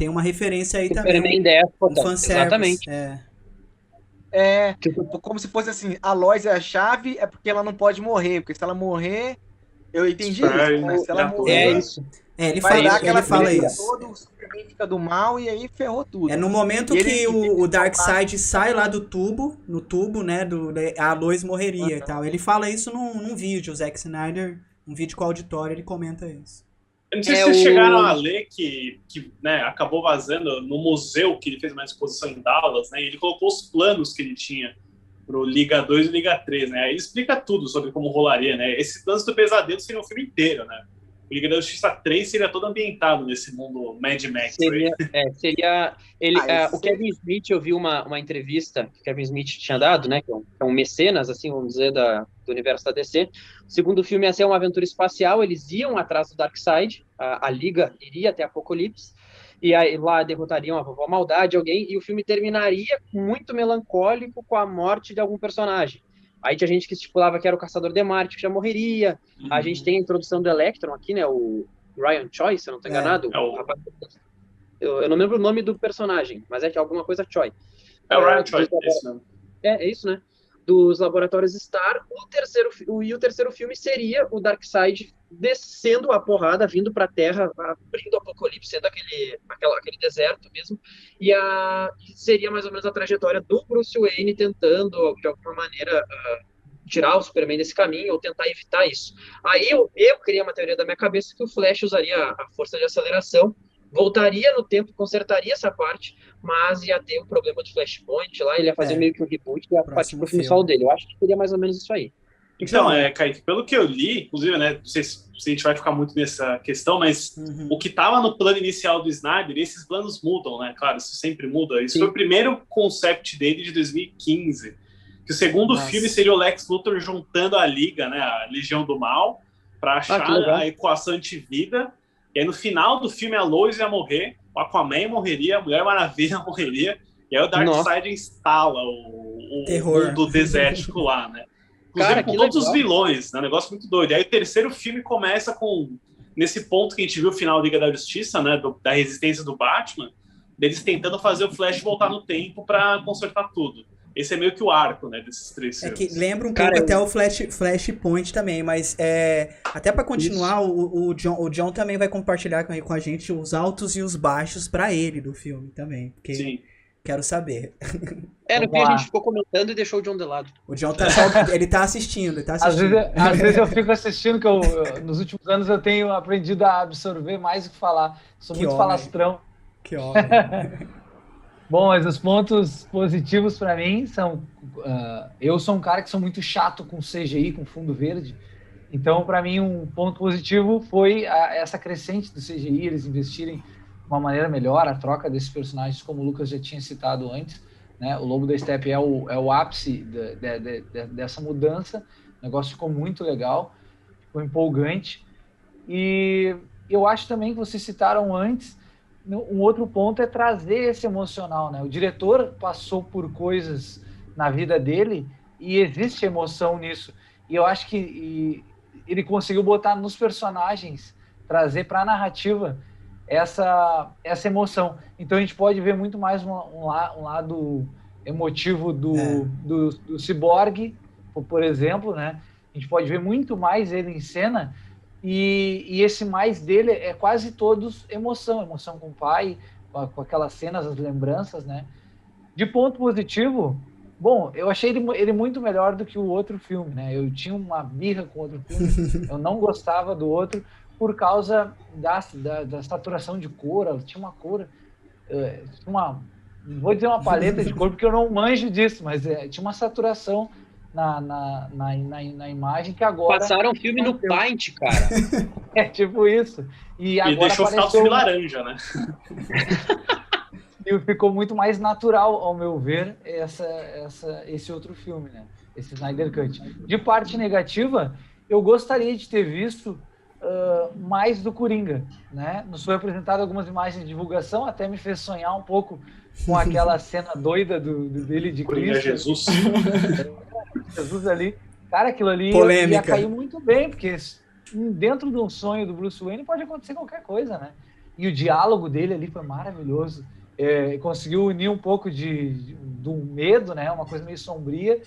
Speaker 1: uma referência aí também.
Speaker 5: Superman déspota,
Speaker 1: fanservice.
Speaker 5: exatamente.
Speaker 2: Como se fosse assim, a Lois é a chave, é porque ela não pode morrer, porque se ela morrer, eu entendi isso, né? Se ela morrer,
Speaker 5: É isso.
Speaker 1: Ele
Speaker 2: vai dar
Speaker 1: fala,
Speaker 2: aquela
Speaker 1: ele fala
Speaker 2: briga
Speaker 1: isso.
Speaker 2: toda, o Superman fica do mal e aí ferrou tudo.
Speaker 1: É no momento
Speaker 2: E
Speaker 1: que
Speaker 2: ele-
Speaker 1: o Darkseid sai lá do tubo, no tubo, né, a Lois morreria e tal. Ele fala isso num vídeo, o Zack Snyder, um vídeo com o auditório, ele comenta isso.
Speaker 3: Eu não sei se vocês chegaram a ler que né, acabou vazando no museu que ele fez uma exposição em Dallas, né? E ele colocou os planos que ele tinha pro Liga 2 e Liga 3, né? Aí explica tudo sobre como rolaria, né? Esse Dança do Pesadelo seria um filme inteiro, né? O Liga da Justiça 3 seria todo ambientado nesse mundo Mad Max.
Speaker 5: O Kevin Smith, eu vi uma entrevista que o Kevin Smith tinha dado, né, que é um mecenas, assim, vamos dizer, do universo da DC. O segundo filme ia ser uma aventura espacial, eles iam atrás do Darkseid, a Liga iria até Apocalipse, e aí lá derrotariam a Vovó Maldade, alguém, e o filme terminaria muito melancólico com a morte de algum personagem. Aí tinha gente que estipulava que era o Caçador de Marte, que já morreria. A gente tem a introdução do Electron aqui, né? O Ryan Choi, se eu não estou enganado. Eu não lembro o nome do personagem, mas é alguma coisa Choi.
Speaker 3: É o Ryan Choi, é isso mesmo.
Speaker 5: É isso, né? Dos laboratórios Star. O terceiro filme seria o Darkseid descendo a porrada, vindo para a Terra, abrindo o Apocalipse, sendo aquele deserto mesmo. E seria mais ou menos a trajetória do Bruce Wayne tentando, de alguma maneira, tirar o Superman desse caminho ou tentar evitar isso. Aí eu criei uma teoria da minha cabeça que o Flash usaria a força de aceleração, voltaria no tempo, consertaria essa parte, mas ia ter um problema de Flashpoint lá, ele ia fazer meio que um reboot e ia partir pro filme solo dele. Eu acho que seria mais ou menos isso aí.
Speaker 3: Então, Kaique, pelo que eu li, inclusive, né, não sei se a gente vai ficar muito nessa questão, mas o que estava no plano inicial do Snyder, esses planos mudam, né? Claro, isso sempre muda. Isso foi o primeiro concept dele de 2015. Que o segundo filme seria o Lex Luthor juntando a Liga, né, a Legião do Mal, para achar a equação antivida. E aí, no final do filme, a Lois ia morrer, o Aquaman morreria, a Mulher Maravilha morreria, e aí o Darkseid instala o mundo desértico lá, né? Inclusive com todos os vilões, né? Um negócio muito doido. E aí o terceiro filme começa nesse ponto que a gente viu o final da Liga da Justiça, né? Da resistência do Batman, deles tentando fazer o Flash voltar no tempo para consertar tudo. Esse é meio que o arco, né, desses três filmes.
Speaker 1: Que lembra um pouco até o Flashpoint também, mas até para continuar, o John também vai compartilhar com a gente os altos e os baixos para ele do filme também, porque
Speaker 3: Sim.
Speaker 1: Quero saber.
Speaker 5: No que a gente ficou comentando e deixou o John de lado.
Speaker 1: O John ele tá assistindo,
Speaker 4: Às vezes eu fico assistindo, que nos últimos anos eu tenho aprendido a absorver mais do que falar. Sou muito falastrão.
Speaker 1: Que homem.
Speaker 4: Bom, mas os pontos positivos para mim são... eu sou um cara que sou muito chato com CGI, com fundo verde. Então, para mim, um ponto positivo foi essa crescente do CGI, eles investirem de uma maneira melhor, a troca desses personagens, como o Lucas já tinha citado antes. Né? O Lobo da Steppe é o ápice dessa mudança. O negócio ficou muito legal, ficou empolgante. E eu acho também que vocês citaram antes, um outro ponto é trazer esse emocional, né? O diretor passou por coisas na vida dele e existe emoção nisso. E eu acho que ele conseguiu botar nos personagens, trazer para a narrativa essa emoção. Então a gente pode ver muito mais um lado emotivo do Cyborg, por exemplo, né? A gente pode ver muito mais ele em cena, e esse mais dele é quase todos emoção com o pai, com aquelas cenas, as lembranças, né? De ponto positivo, bom, eu achei ele muito melhor do que o outro filme, né? Eu tinha uma birra com o outro filme, eu não gostava do outro por causa da saturação de cor. Ela tinha uma cor, não vou dizer uma paleta de cor porque eu não manjo disso, mas tinha uma saturação na imagem que agora...
Speaker 5: Passaram o filme no Paint, cara.
Speaker 4: É tipo isso. E agora
Speaker 3: deixou ficar o filme laranja, né?
Speaker 4: E ficou muito mais natural, ao meu ver, esse outro filme, né? Esse Snyder Cut. De parte negativa, eu gostaria de ter visto mais do Coringa, né? Nos foi apresentado algumas imagens de divulgação, até me fez sonhar um pouco com aquela cena doida dele de
Speaker 3: Coringa
Speaker 4: Cristo.
Speaker 3: Jesus
Speaker 4: Ali. Cara, aquilo ali ia cair muito bem, porque dentro de um sonho do Bruce Wayne pode acontecer qualquer coisa, né? E o diálogo dele ali foi maravilhoso. Conseguiu unir um pouco do medo, né? Uma coisa meio sombria,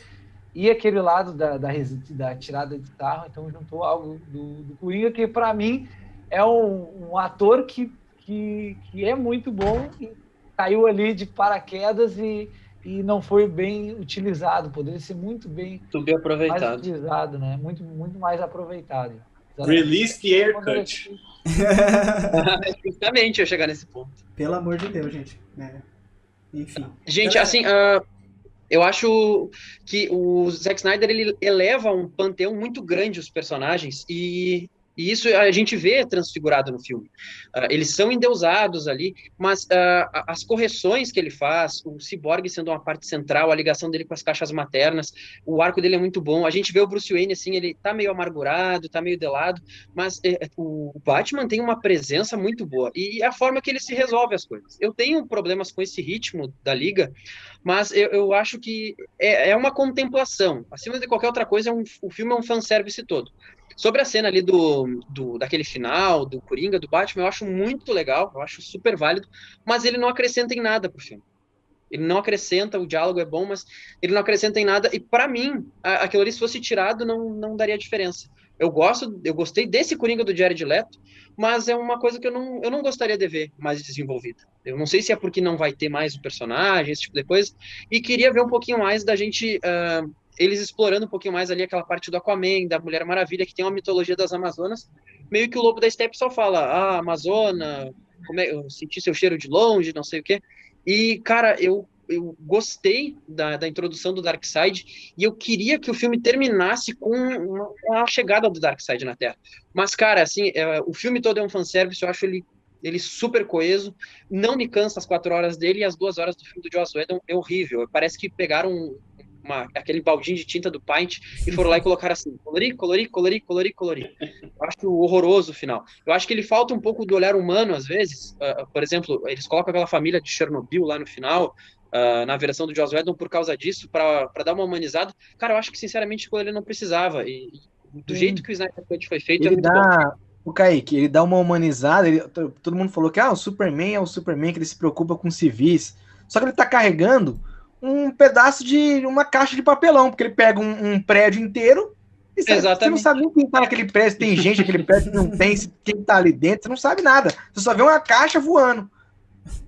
Speaker 4: e aquele lado da tirada de sarro. Então juntou algo do Coringa, que para mim é um ator que é muito bom e caiu ali de paraquedas e não foi bem utilizado. Poderia ser muito bem
Speaker 5: aproveitado.
Speaker 4: mais utilizado, né? Muito, muito mais aproveitado.
Speaker 3: Release the air cut.
Speaker 5: Justamente eu chegar nesse ponto.
Speaker 1: Pelo amor de Deus, gente. Enfim.
Speaker 5: Gente, assim, eu acho que o Zack Snyder ele eleva um panteão muito grande os personagens, e isso a gente vê transfigurado no filme. Eles são endeusados ali, mas as correções que ele faz, o Cyborg sendo uma parte central, a ligação dele com as caixas maternas, o arco dele é muito bom. A gente vê o Bruce Wayne, assim, ele tá meio amargurado, tá meio delado, mas o Batman tem uma presença muito boa, e a forma que ele se resolve as coisas. Eu tenho problemas com esse ritmo da Liga, mas eu acho que é uma contemplação. Acima de qualquer outra coisa, o filme é um fanservice todo. Sobre a cena ali daquele final, do Coringa, do Batman, eu acho muito legal, eu acho super válido, mas ele não acrescenta em nada pro filme. Ele não acrescenta, o diálogo é bom, mas ele não acrescenta em nada, e para mim, aquilo ali, se fosse tirado, não daria diferença. Eu gostei desse Coringa do Jared Leto, mas é uma coisa que eu não gostaria de ver mais desenvolvida. Eu não sei se é porque não vai ter mais o personagem, esse tipo de coisa, e queria ver um pouquinho mais da gente... eles explorando um pouquinho mais ali aquela parte do Aquaman, da Mulher Maravilha, que tem uma mitologia das Amazonas, meio que o Lobo da Steppe só fala, Amazona, eu senti seu cheiro de longe, não sei o quê. E, cara, eu gostei da introdução do Darkseid, e eu queria que o filme terminasse com a chegada do Darkseid na Terra. Mas, cara, assim, o filme todo é um fanservice, eu acho ele super coeso, não me cansa as 4 horas dele, e as 2 horas do filme do Joss Whedon é horrível. Parece que pegaram aquele baldinho de tinta do Paint e foram lá e colocaram assim, colorir. Eu acho horroroso o final. Eu acho que ele falta um pouco do olhar humano, às vezes. Por exemplo, eles colocam aquela família de Chernobyl lá no final, na versão do Joss Whedon, por causa disso, para dar uma humanizada. Cara, eu acho que, sinceramente, ele não precisava. E do jeito que o Snyder Cut foi feito, é muito bom.
Speaker 2: O Kaique, ele dá uma humanizada, todo mundo falou que o Superman é o Superman, que ele se preocupa com civis. Só que ele tá carregando um pedaço de uma caixa de papelão, porque ele pega um prédio inteiro e você não sabe nem quem tá naquele prédio, se tem gente naquele prédio, não tem, quem tá ali dentro, você não sabe nada. Você só vê uma caixa voando.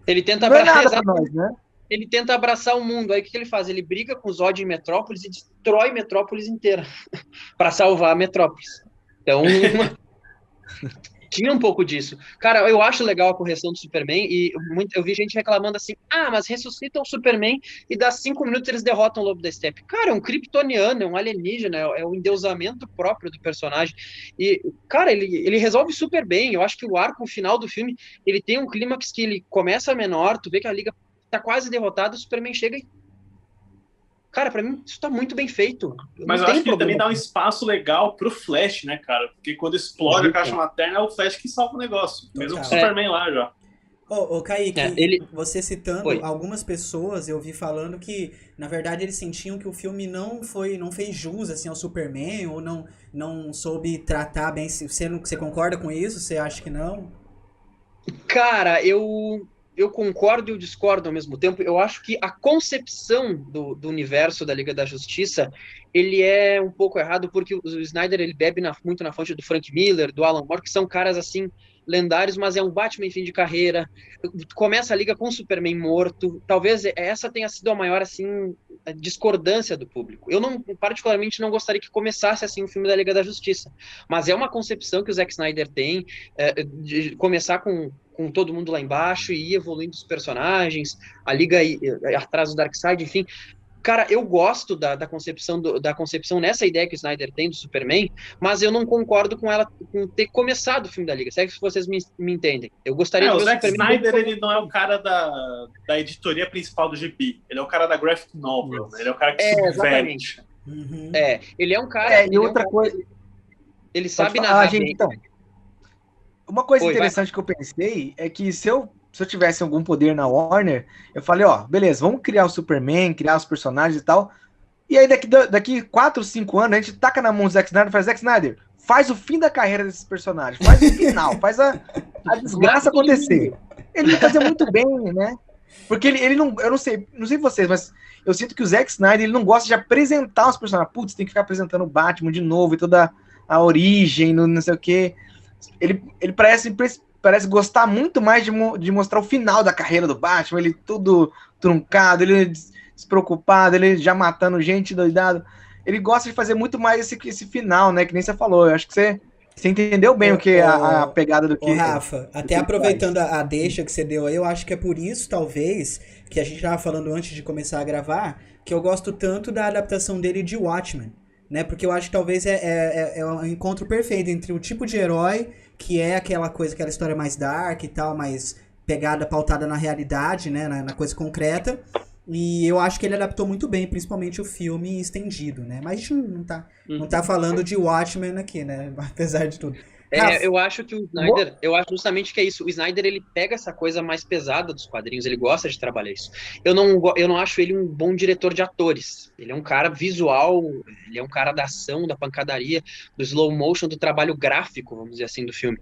Speaker 5: Ele tenta abraçar nós, né? Ele tenta abraçar o mundo. Aí o que ele faz? Ele briga com o Zod em Metrópolis e destrói Metrópolis inteira para salvar a Metrópolis. Então, tinha um pouco disso. Cara, eu acho legal a correção do Superman, e eu vi gente reclamando assim, mas ressuscitam o Superman e dá 5 minutos eles derrotam o Lobo da Steppe. Cara, é um kryptoniano, é um alienígena, é o endeusamento próprio do personagem. E, cara, ele resolve super bem. Eu acho que o arco final do filme, ele tem um clímax que ele começa menor, tu vê que a Liga tá quase derrotada, o Superman chega e... Cara, pra mim, isso tá muito bem feito.
Speaker 3: Mas eu acho que ele também dá um espaço legal pro Flash, né, cara? Porque quando explode a caixa materna, é o Flash que salva o negócio. Mesmo com o Superman lá, já.
Speaker 1: Ô, Kaique, você citando algumas pessoas, eu vi falando que, na verdade, eles sentiam que o filme não fez jus, assim, ao Superman, ou não soube tratar bem. Você concorda com isso? Você acha que não?
Speaker 5: Cara, eu eu concordo e eu discordo ao mesmo tempo. Eu acho que a concepção do universo da Liga da Justiça, ele é um pouco errado, porque o Snyder, ele bebe muito na fonte do Frank Miller, do Alan Moore, que são caras, assim, lendários, mas é um Batman em fim de carreira. Começa a Liga com o Superman morto. Talvez essa tenha sido a maior, assim, discordância do público. Eu, particularmente, não gostaria que começasse assim o filme da Liga da Justiça. Mas é uma concepção que o Zack Snyder tem, de começar com todo mundo lá embaixo e ir evoluindo os personagens, a Liga atrás do Darkseid, enfim. Cara, eu gosto da concepção nessa ideia que o Snyder tem do Superman, mas eu não concordo com ela com ter começado o filme da Liga. Será que vocês me entendem? Eu gostaria de ver
Speaker 3: o Zack
Speaker 5: Superman
Speaker 3: Snyder, ele não é o cara da editoria principal do GB. Ele é o cara da graphic novel. Né? Ele é o cara que subverte.
Speaker 1: Uhum.
Speaker 5: Ele é um cara...
Speaker 2: E outra coisa...
Speaker 5: Ele sabe narrar bem.
Speaker 2: Então, uma coisa interessante que eu pensei é que se eu tivesse algum poder na Warner, eu falei, ó, beleza, vamos criar o Superman, criar os personagens e tal, e aí daqui 4, 5 anos, a gente taca na mão do Zack Snyder e fala, Zack Snyder, faz o fim da carreira desses personagens, faz o final, faz a desgraça acontecer. Ele vai fazer muito bem, né? Porque ele não, eu não sei vocês, mas eu sinto que o Zack Snyder, ele não gosta de apresentar os personagens. Putz, tem que ficar apresentando o Batman de novo e toda a origem, não sei o quê. Ele parece gostar muito mais de mostrar o final da carreira do Batman, ele tudo truncado, ele despreocupado, ele já matando gente, doidado. Ele gosta de fazer muito mais esse final, né? Que nem você falou. Eu acho que você entendeu bem o que a pegada do que...
Speaker 1: Rafa, até aproveitando a deixa que você deu aí, eu acho que é por isso, talvez, que a gente estava falando antes de começar a gravar, que eu gosto tanto da adaptação dele de Watchmen, né? Porque eu acho que talvez é um encontro perfeito entre o tipo de herói, que é aquela história mais dark e tal, mais pegada, pautada na realidade, né? Na coisa concreta. E eu acho que ele adaptou muito bem, principalmente o filme estendido, né? Mas a gente não tá falando de Watchmen aqui, né? Apesar de tudo.
Speaker 5: Eu acho que o Snyder, eu acho justamente que é isso. O Snyder, ele pega essa coisa mais pesada dos quadrinhos, ele gosta de trabalhar isso. Eu não acho ele um bom diretor de atores. Ele é um cara visual, ele é um cara da ação, da pancadaria, do slow motion, do trabalho gráfico, vamos dizer assim, do filme.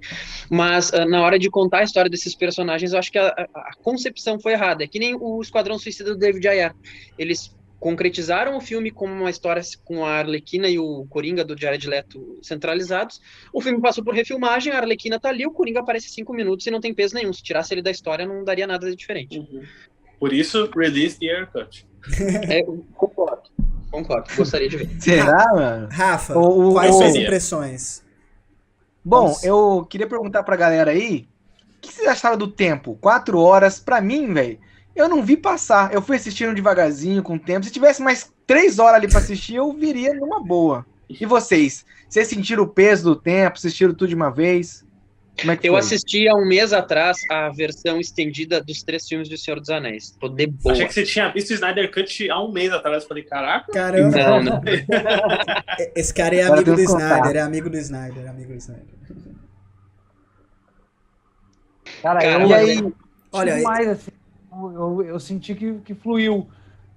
Speaker 5: Mas na hora de contar a história desses personagens, eu acho que a concepção foi errada. É que nem o Esquadrão Suicida do David Ayer. Eles concretizaram o filme como uma história com a Arlequina e o Coringa do Jared Leto centralizados. O filme passou por refilmagem, a Arlequina tá ali, o Coringa aparece 5 minutos e não tem peso nenhum. Se tirasse ele da história, não daria nada de diferente.
Speaker 3: Uhum. Por isso, release the Ayer Cut.
Speaker 5: Concordo. Gostaria de ver.
Speaker 2: Será, mano?
Speaker 1: Rafa, quais suas impressões?
Speaker 2: Bom, eu queria perguntar pra galera aí, o que vocês acharam do tempo? 4 horas, pra mim, velho, eu não vi passar. Eu fui assistindo devagarzinho, com o tempo. Se tivesse mais 3 horas ali pra assistir, eu viria numa boa. E vocês? Vocês sentiram o peso do tempo? Assistiram tudo de uma vez? Como é que
Speaker 5: eu
Speaker 2: foi?
Speaker 5: assisti há um mês atrás a versão estendida dos 3 filmes do Senhor dos Anéis. Tô de boa.
Speaker 3: Achei que você tinha visto o Snyder Cut há um mês atrás. Falei, caraca.
Speaker 1: Caramba.
Speaker 5: Não.
Speaker 1: Esse cara é amigo do Snyder, é amigo do Snyder.
Speaker 4: Cara,
Speaker 2: e aí?
Speaker 1: Olha,
Speaker 4: demais, assim, eu senti que fluiu,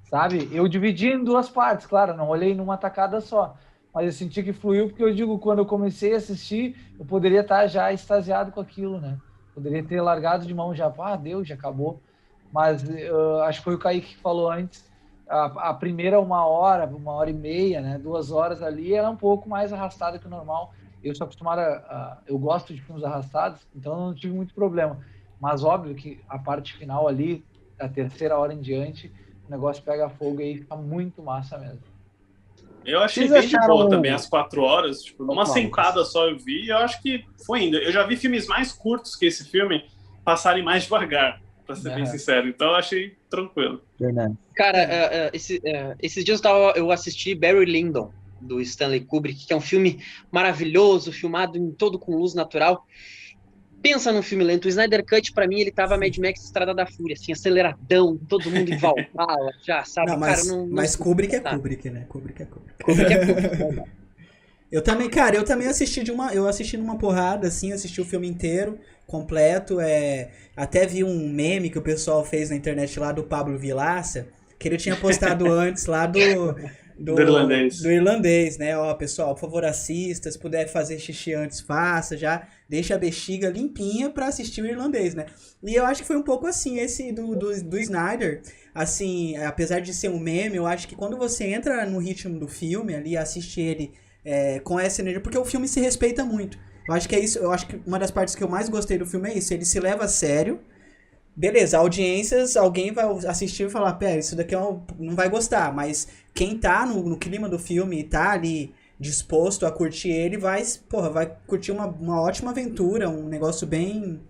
Speaker 4: sabe? Eu dividi em 2 partes, claro, não olhei numa tacada só, mas eu senti que fluiu porque eu digo, quando eu comecei a assistir, eu poderia estar já extasiado com aquilo, né? Poderia ter largado de mão já, Deus, já acabou. Mas acho que foi o Kaique que falou antes, a primeira 1 hora, 1h30, né? 2 horas ali, ela é um pouco mais arrastada que o normal. Eu sou acostumado eu gosto de filmes arrastados, então não tive muito problema. Mas óbvio que a parte final ali, da 3ª hora em diante, o negócio pega fogo e fica muito massa mesmo.
Speaker 3: Eu achei
Speaker 2: Vocês
Speaker 3: bem de boa também as 4 horas. Tipo, numa sentada só eu vi, e eu acho que foi indo. Eu já vi filmes mais curtos que esse filme passarem mais devagar, pra ser bem sincero. Então eu achei tranquilo.
Speaker 2: Verdade.
Speaker 5: Cara, esses dias eu assisti Barry Lyndon, do Stanley Kubrick, que é um filme maravilhoso, filmado todo com luz natural. Pensa num filme lento. O Snyder Cut, pra mim, ele tava Mad Max Estrada da Fúria, assim, aceleradão, todo mundo em Valhalla, já, sabe?
Speaker 1: Não, mas Kubrick é Kubrick, né?
Speaker 5: Kubrick é Kubrick.
Speaker 1: Eu também assisti eu assisti numa porrada, assim, assisti o filme inteiro, completo, até vi um meme que o pessoal fez na internet lá do Pablo Vilaça, que ele tinha postado antes lá
Speaker 3: Do irlandês.
Speaker 1: Do irlandês, né? Ó, pessoal, por favor, assista. Se puder fazer xixi antes, faça. Já deixa a bexiga limpinha pra assistir o irlandês, né? E eu acho que foi um pouco assim, esse do Snyder. Assim, apesar de ser um meme, eu acho que quando você entra no ritmo do filme ali, assiste ele com essa energia, porque o filme se respeita muito. Eu acho que é isso. Eu acho que uma das partes que eu mais gostei do filme é isso. Ele se leva a sério. Beleza, audiências, alguém vai assistir e falar, pera, isso daqui não vai gostar, mas quem tá no clima do filme e tá ali disposto a curtir ele, vai curtir uma ótima aventura, um negócio bem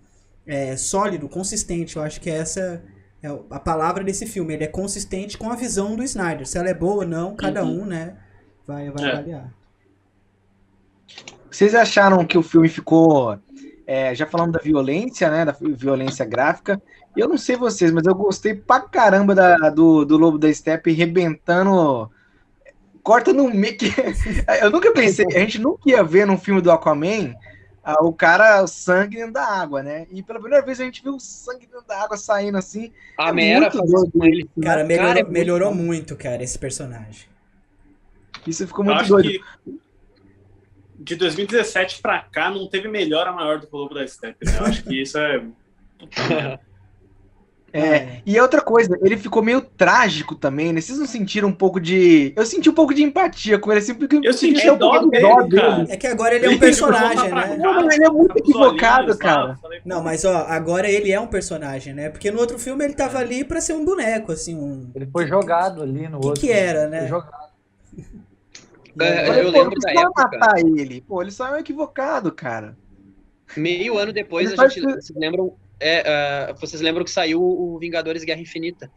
Speaker 1: sólido, consistente. Eu acho que essa é a palavra desse filme, ele é consistente com a visão do Snyder. Se ela é boa ou não, cada um, né, vai avaliar.
Speaker 2: Vocês acharam que o filme ficou... já falando da violência, né? Da violência gráfica. Eu não sei vocês, mas eu gostei pra caramba do Lobo da Steppe rebentando. Corta no meio. Eu nunca pensei, a gente nunca ia ver num filme do Aquaman o sangue dentro da água, né? E pela primeira vez a gente viu o sangue dentro da água saindo assim.
Speaker 5: A Mera fazendo com ele.
Speaker 1: Cara, melhorou muito, cara, esse personagem.
Speaker 2: Isso ficou muito doido.
Speaker 3: De 2017 pra cá, não teve melhora maior do que o Lobo da Steppe, né? Eu acho que isso é...
Speaker 2: E outra coisa, ele ficou meio trágico também, né? Vocês não sentiram um pouco de... Eu senti um pouco de empatia com ele, assim, porque
Speaker 3: eu senti um pouco de dó dele.
Speaker 1: É que agora ele é um personagem, né?
Speaker 2: Não, ele é muito equivocado, cara.
Speaker 1: Não, mas ó, agora ele é um personagem, né? Porque no outro filme ele tava ali pra ser um boneco, assim,
Speaker 4: Ele foi jogado ali no outro.
Speaker 1: Que era, né?
Speaker 4: Foi jogado.
Speaker 5: Eu lembro da época.
Speaker 2: Matar ele. Pô, ele só é um equivocado, cara.
Speaker 5: Meio ano depois, vocês lembram que saiu o Vingadores Guerra Infinita.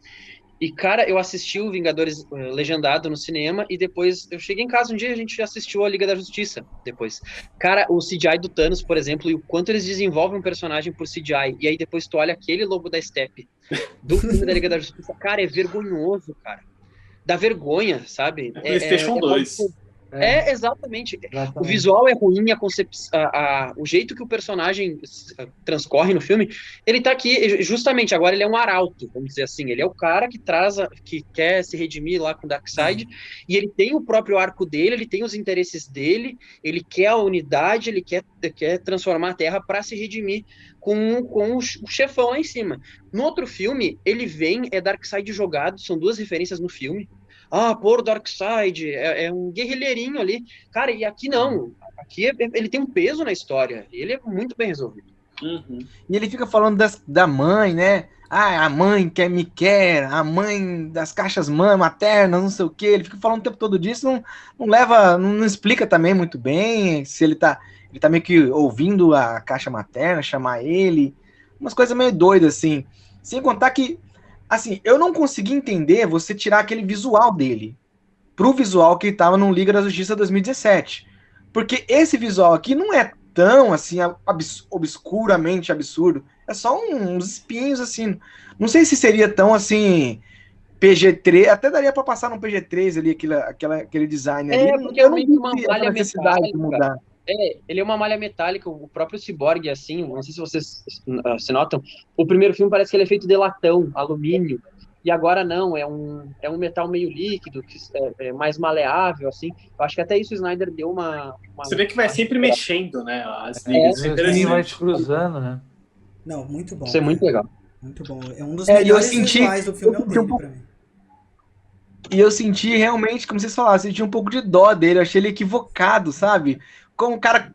Speaker 5: E, cara, eu assisti o Vingadores legendado no cinema e depois eu cheguei em casa um dia e a gente assistiu a Liga da Justiça depois. Cara, o CGI do Thanos, por exemplo, e o quanto eles desenvolvem um personagem por CGI. E aí depois tu olha aquele Lobo da Steppe do filme da Liga da Justiça. Cara, é vergonhoso, cara. Dá vergonha, sabe?
Speaker 3: PlayStation 2.
Speaker 5: Exatamente. O visual é ruim, o jeito que o personagem transcorre no filme, ele tá aqui, justamente, agora ele é um arauto, vamos dizer assim, ele é o cara que quer se redimir lá com o Darkseid, e ele tem o próprio arco dele, ele tem os interesses dele, ele quer a unidade, ele quer transformar a Terra para se redimir com o chefão lá em cima. No outro filme, ele vem, Darkseid jogado, são duas referências no filme. Pôr Darkseid, é um guerrilheirinho ali. Cara, e aqui não. Aqui ele tem um peso na história. Ele é muito bem resolvido.
Speaker 2: Uhum. E ele fica falando da mãe, né? A mãe me quer, a mãe das caixas maternas, não sei o quê. Ele fica falando o tempo todo disso, não explica também muito bem se ele tá meio que ouvindo a caixa materna, chamar ele. Umas coisas meio doidas, assim. Sem contar que assim, eu não consegui entender você tirar aquele visual dele pro visual que ele tava no Liga da Justiça 2017. Porque esse visual aqui não é tão, assim, obscuramente absurdo. É só uns espinhos, assim. Não sei se seria tão, assim, PG-13. Até daria pra passar no PG-13 ali, aquele design ali.
Speaker 5: Porque eu não vi a necessidade de mudar. Ele é uma malha metálica, o próprio Cyborg, assim, não sei se vocês se notam, o primeiro filme parece que ele é feito de latão, alumínio, e agora não, é um metal meio líquido, que é mais maleável, assim. Eu acho que até isso o Snyder deu uma
Speaker 3: Você vê que vai sempre mexendo, né, as ligas.
Speaker 4: Vai se cruzando, né?
Speaker 1: Não, muito bom.
Speaker 5: Isso é muito legal.
Speaker 1: Muito bom. É um dos melhores visuais do filme, é o dele, pra mim.
Speaker 2: E eu senti realmente, como vocês falaram, eu senti um pouco de dó dele, eu achei ele equivocado, sabe? Como um cara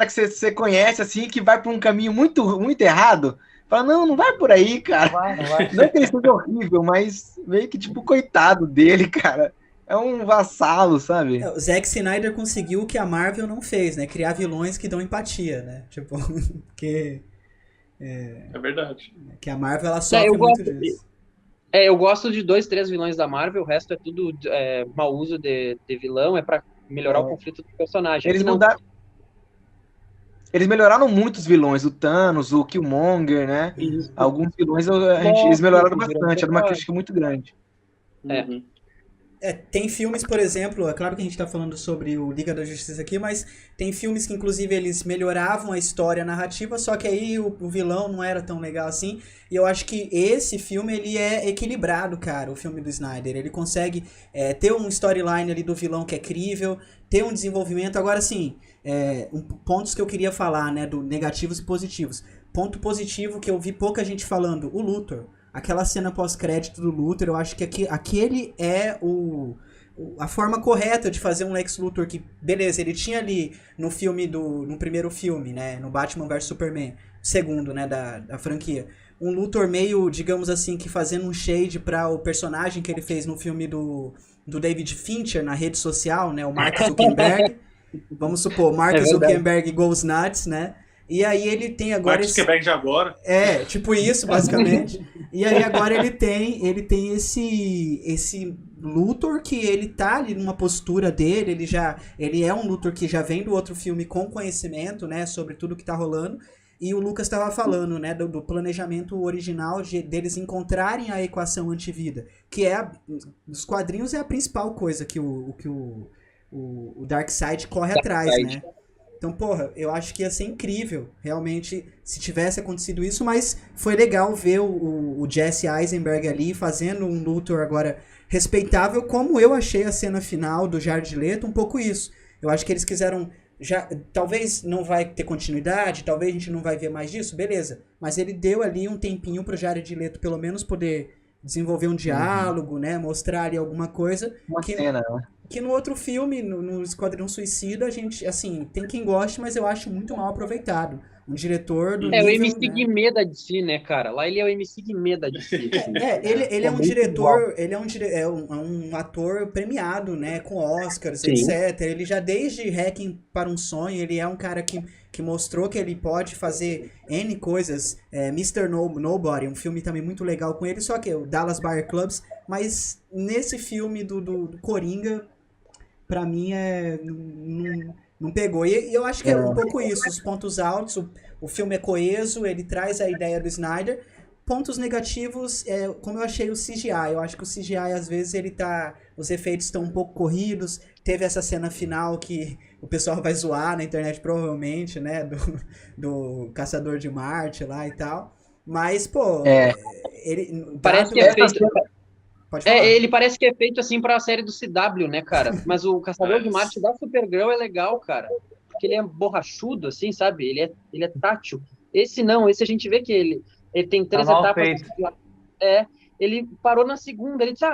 Speaker 2: que você conhece, assim, que vai por um caminho muito, muito errado. Fala, não vai por aí, cara.
Speaker 4: Não vai.
Speaker 2: Não é que ele seja horrível, mas meio que, coitado dele, cara. É um vassalo, sabe?
Speaker 1: O Zack Snyder conseguiu o que a Marvel não fez, né? Criar vilões que dão empatia, né? Porque...
Speaker 3: É verdade.
Speaker 1: Que a Marvel, ela sofre muito disso.
Speaker 5: Eu gosto de 2, 3 vilões da Marvel, o resto é tudo mau uso de vilão, é pra melhorar o conflito do personagem.
Speaker 2: Eles melhoraram muito os vilões, o Thanos, o Killmonger, né?
Speaker 5: Isso.
Speaker 2: Alguns vilões eles melhoraram bastante, era uma crítica muito grande.
Speaker 1: Tem filmes, por exemplo, é claro que a gente tá falando sobre o Liga da Justiça aqui, mas tem filmes que, inclusive, eles melhoravam a história, a narrativa, só que aí o vilão não era tão legal assim. E eu acho que esse filme, ele é equilibrado, cara, o filme do Snyder. Ele consegue ter um storyline ali do vilão que é crível, ter um desenvolvimento. Agora, assim, pontos que eu queria falar, né, do negativos e positivos. Ponto positivo que eu vi pouca gente falando, o Luthor. Aquela cena pós-crédito do Luthor, eu acho que aquele é a forma correta de fazer um Lex Luthor que, beleza, ele tinha ali no primeiro filme, né, no Batman vs Superman, segundo, né, da franquia, um Luthor meio, digamos assim, que fazendo um shade para o personagem que ele fez no filme do David Fincher na rede social, né, o Mark Zuckerberg, vamos supor, Mark Zuckerberg goes nuts, né? E aí ele tem agora
Speaker 3: Mark Zuckerberg de agora.
Speaker 1: Tipo isso, basicamente. E aí agora ele tem esse Luthor que ele tá ali numa postura dele, ele é um Luthor que já vem do outro filme com conhecimento, né, sobre tudo que tá rolando. E o Lucas estava falando, né, do planejamento original deles encontrarem a equação antivida, que nos quadrinhos é a principal coisa que o Darkseid corre atrás, né? Então, porra, eu acho que ia ser incrível, realmente, se tivesse acontecido isso, mas foi legal ver o Jesse Eisenberg ali fazendo um Luthor agora respeitável, como eu achei a cena final do Jared Leto, um pouco isso. Eu acho que eles quiseram, talvez não vai ter continuidade, talvez a gente não vai ver mais disso, beleza, mas ele deu ali um tempinho pro Jared Leto pelo menos poder desenvolver um diálogo, né, mostrar ali alguma coisa.
Speaker 2: Uma cena, né?
Speaker 1: Que no outro filme, no Esquadrão Suicida, a gente, assim, tem quem goste, mas eu acho muito mal aproveitado. Um diretor do nível,
Speaker 5: o MC
Speaker 1: né?
Speaker 5: Guimê da DC, né, cara? Lá ele é o MC Guimê da DC. Assim.
Speaker 1: Ele é um diretor, ele é um ator premiado, né, com Oscars,
Speaker 5: Sim.
Speaker 1: etc. Ele já desde Hacking para um Sonho, ele é um cara que mostrou que ele pode fazer N coisas. Mr. Nobody, um filme também muito legal com ele, só que o Dallas Buyer Clubs, mas nesse filme do Coringa, pra mim não pegou. E eu acho que é um pouco isso, os pontos altos, o filme é coeso, ele traz a ideia do Snyder. Pontos negativos, como eu achei o CGI. Eu acho que o CGI, às vezes, os efeitos estão um pouco corridos. Teve essa cena final que o pessoal vai zoar na internet, provavelmente, né? Do Caçador de Marte lá e tal. Mas, pô... Ele,
Speaker 5: parece que é feito...
Speaker 1: Pode falar.
Speaker 5: Ele parece que é feito assim pra série do CW, né, cara? Mas o Caçador de Marte da Supergirl é legal, cara. Porque ele é borrachudo, assim, sabe? Ele é tátil. Esse não, esse a gente vê que ele tem 3 etapas. Ele parou na segunda, ele disse,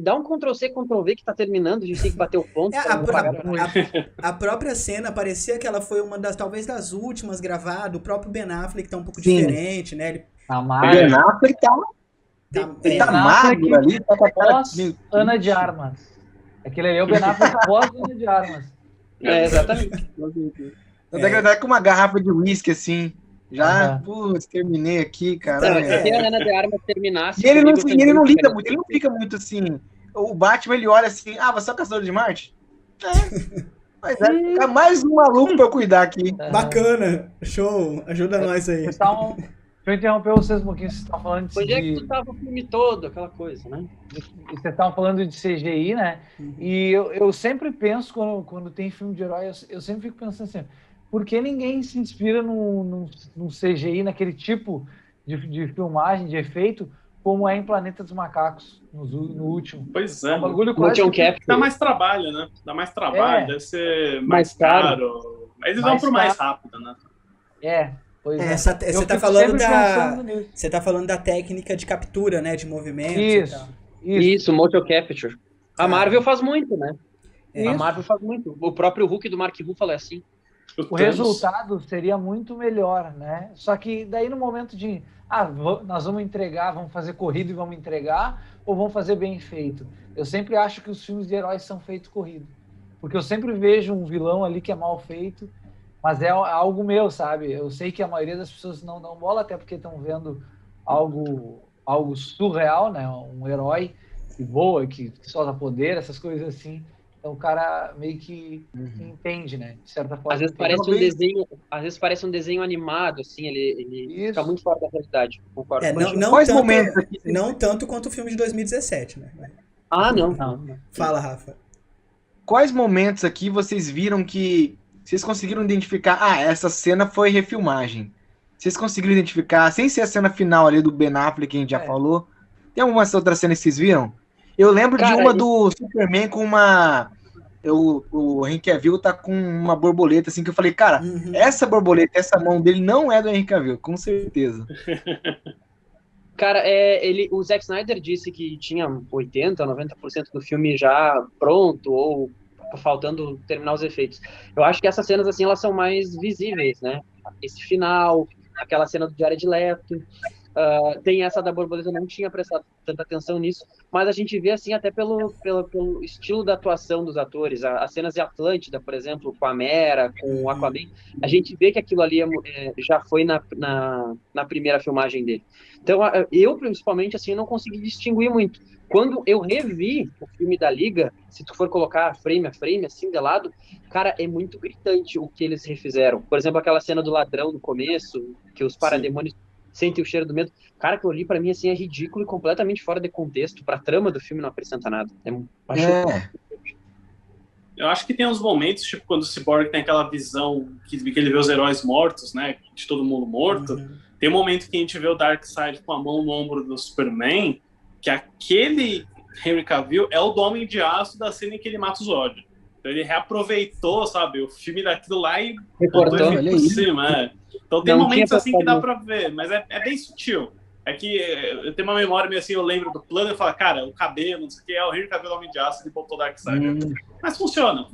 Speaker 5: dá um Ctrl-C, Ctrl-V que tá terminando, a gente tem que bater o ponto.
Speaker 1: A própria cena parecia que ela foi uma talvez das últimas gravadas, o próprio Ben Affleck tá um pouco
Speaker 2: Sim.
Speaker 1: diferente, né?
Speaker 2: Ben Affleck ele tá magro ali, tá com a cara...
Speaker 4: Ana de Armas. Aquele ali é o Ben Affleck pós Ana de Armas.
Speaker 5: Exatamente.
Speaker 2: Tá com uma garrafa de uísque, assim. Já, putz, terminei aqui, cara.
Speaker 5: Se a Ana de Armas terminasse...
Speaker 2: E ele não lida muito, ele não fica muito assim... O Batman, ele olha assim, você é o Caçador de Marte? Mas é mais um maluco pra eu cuidar aqui.
Speaker 1: Bacana, show, ajuda nós aí.
Speaker 4: Deixa eu interromper vocês um pouquinho, vocês estão falando de...
Speaker 5: Onde é que tu tava o filme todo, aquela coisa, né?
Speaker 4: Vocês estavam falando de CGI, né? E eu sempre penso, quando tem filme de herói, eu sempre fico pensando assim, por que ninguém se inspira num CGI, naquele tipo de filmagem, de efeito, como é em Planeta dos Macacos, no último?
Speaker 3: Pois é.
Speaker 4: Um bagulho quase
Speaker 3: dá mais trabalho, né? Dá mais trabalho, deve ser mais caro. Mas eles vão pro mais rápido, né?
Speaker 1: Você tá falando da técnica de captura, né, de movimento.
Speaker 5: Isso, motion capture. A Marvel faz muito, né? A Marvel faz muito. O próprio Hulk do Mark Ruffalo é assim.
Speaker 4: O resultado seria muito melhor, né? Só que daí no momento de nós vamos entregar, vamos fazer corrido e vamos entregar, ou vamos fazer bem feito? Eu sempre acho que os filmes de heróis são feitos corrido. Porque eu sempre vejo um vilão ali que é mal feito, mas é algo meu, sabe? Eu sei que a maioria das pessoas não dão bola, até porque estão vendo algo surreal, né? Um herói que voa, que solta poder, essas coisas assim. Então o cara meio que entende, né? De certa forma.
Speaker 5: Às vezes parece um desenho animado, assim, ele fica muito fora da realidade, concordo.
Speaker 1: Não tanto quanto o filme de 2017, né?
Speaker 5: Ah, não.
Speaker 4: Não.
Speaker 1: Fala, Rafa.
Speaker 2: Quais momentos aqui vocês viram que vocês conseguiram identificar? Ah, essa cena foi refilmagem. Vocês conseguiram identificar, sem ser a cena final ali do Ben Affleck que a gente já falou? Tem alguma outra cena que vocês viram? Eu lembro de
Speaker 5: Cara,
Speaker 2: uma do Superman com uma... O Henry Cavill tá com uma borboleta, assim, que eu falei, cara, essa borboleta, essa mão dele não é do Henry Cavill, com certeza.
Speaker 5: Cara, o Zack Snyder disse que tinha 80%, 90% do filme já pronto, ou faltando terminar os efeitos. Eu acho que essas cenas, assim, elas são mais visíveis, né? Esse final, aquela cena do Jared Leto, tem essa da borboleta, eu não tinha prestado tanta atenção nisso, mas a gente vê, assim, até pelo estilo da atuação dos atores, as cenas de Atlântida, por exemplo, com a Mera, com o Aquaman, a gente vê que aquilo ali já foi na primeira filmagem dele. Então, eu, principalmente, assim, não consegui distinguir muito. Quando eu revi o filme da Liga, se tu for colocar frame a frame, assim, de lado, cara, é muito gritante o que eles refizeram. Por exemplo, aquela cena do ladrão no começo, que os parademônios sentem o cheiro do medo. Cara, aquilo ali, pra mim, assim, é ridículo e completamente fora de contexto. Pra trama do filme não acrescenta nada.
Speaker 3: Eu acho que tem uns momentos, tipo, quando o Cyborg tem aquela visão que ele vê os heróis mortos, né? De todo mundo morto. Tem um momento que a gente vê o Darkseid com a mão no ombro do Superman, que aquele Henry Cavill é o do Homem de Aço da cena em que ele mata o Zod. Então ele reaproveitou, sabe, o filme daquilo lá e botou ele por cima. Então tem momentos assim que dá pra ver, mas é bem sutil. É que eu tenho uma memória meio assim, eu lembro do plano e falo, cara, o cabelo, não sei o que, é o Henry Cavill do Homem de Aço, ele botou o Darkseid. Mas funciona.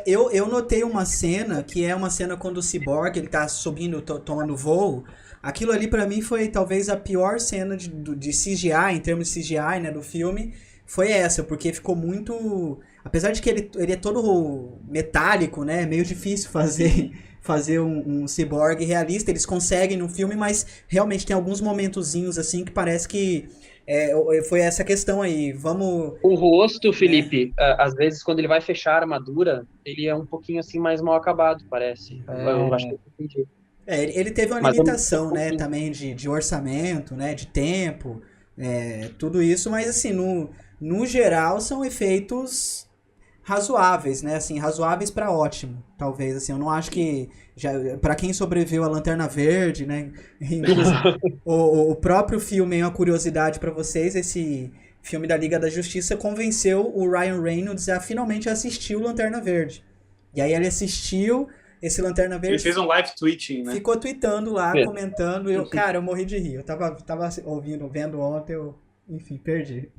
Speaker 1: Eu notei uma cena, que é uma cena quando o Cyborg, ele tá subindo, tomando voo. Aquilo ali pra mim foi talvez a pior cena de CGI, em termos de CGI, né, do filme. Foi essa, porque ficou muito... Apesar de que ele é todo metálico, né, meio difícil fazer um Cyborg realista. Eles conseguem no filme, mas realmente tem alguns momentozinhos assim que parece que foi essa questão aí.
Speaker 5: O rosto, Felipe, às vezes quando ele vai fechar a armadura, ele é um pouquinho assim mais mal acabado, parece. Eu acho que eu entendi.
Speaker 1: Ele teve uma limitação, né, também de orçamento, né, de tempo, tudo isso, mas assim, no geral são efeitos razoáveis, né, assim, razoáveis para ótimo, talvez, assim, eu não acho que, para quem sobreviveu a Lanterna Verde, né, o próprio filme é uma curiosidade para vocês, esse filme da Liga da Justiça convenceu o Ryan Reynolds a finalmente assistir o Lanterna Verde, e aí ele assistiu esse Lanterna Verde.
Speaker 3: Ele fez um live tweeting, né?
Speaker 1: Ficou tweetando lá, comentando. Cara, eu morri de rir. Eu tava vendo ontem, enfim, perdi.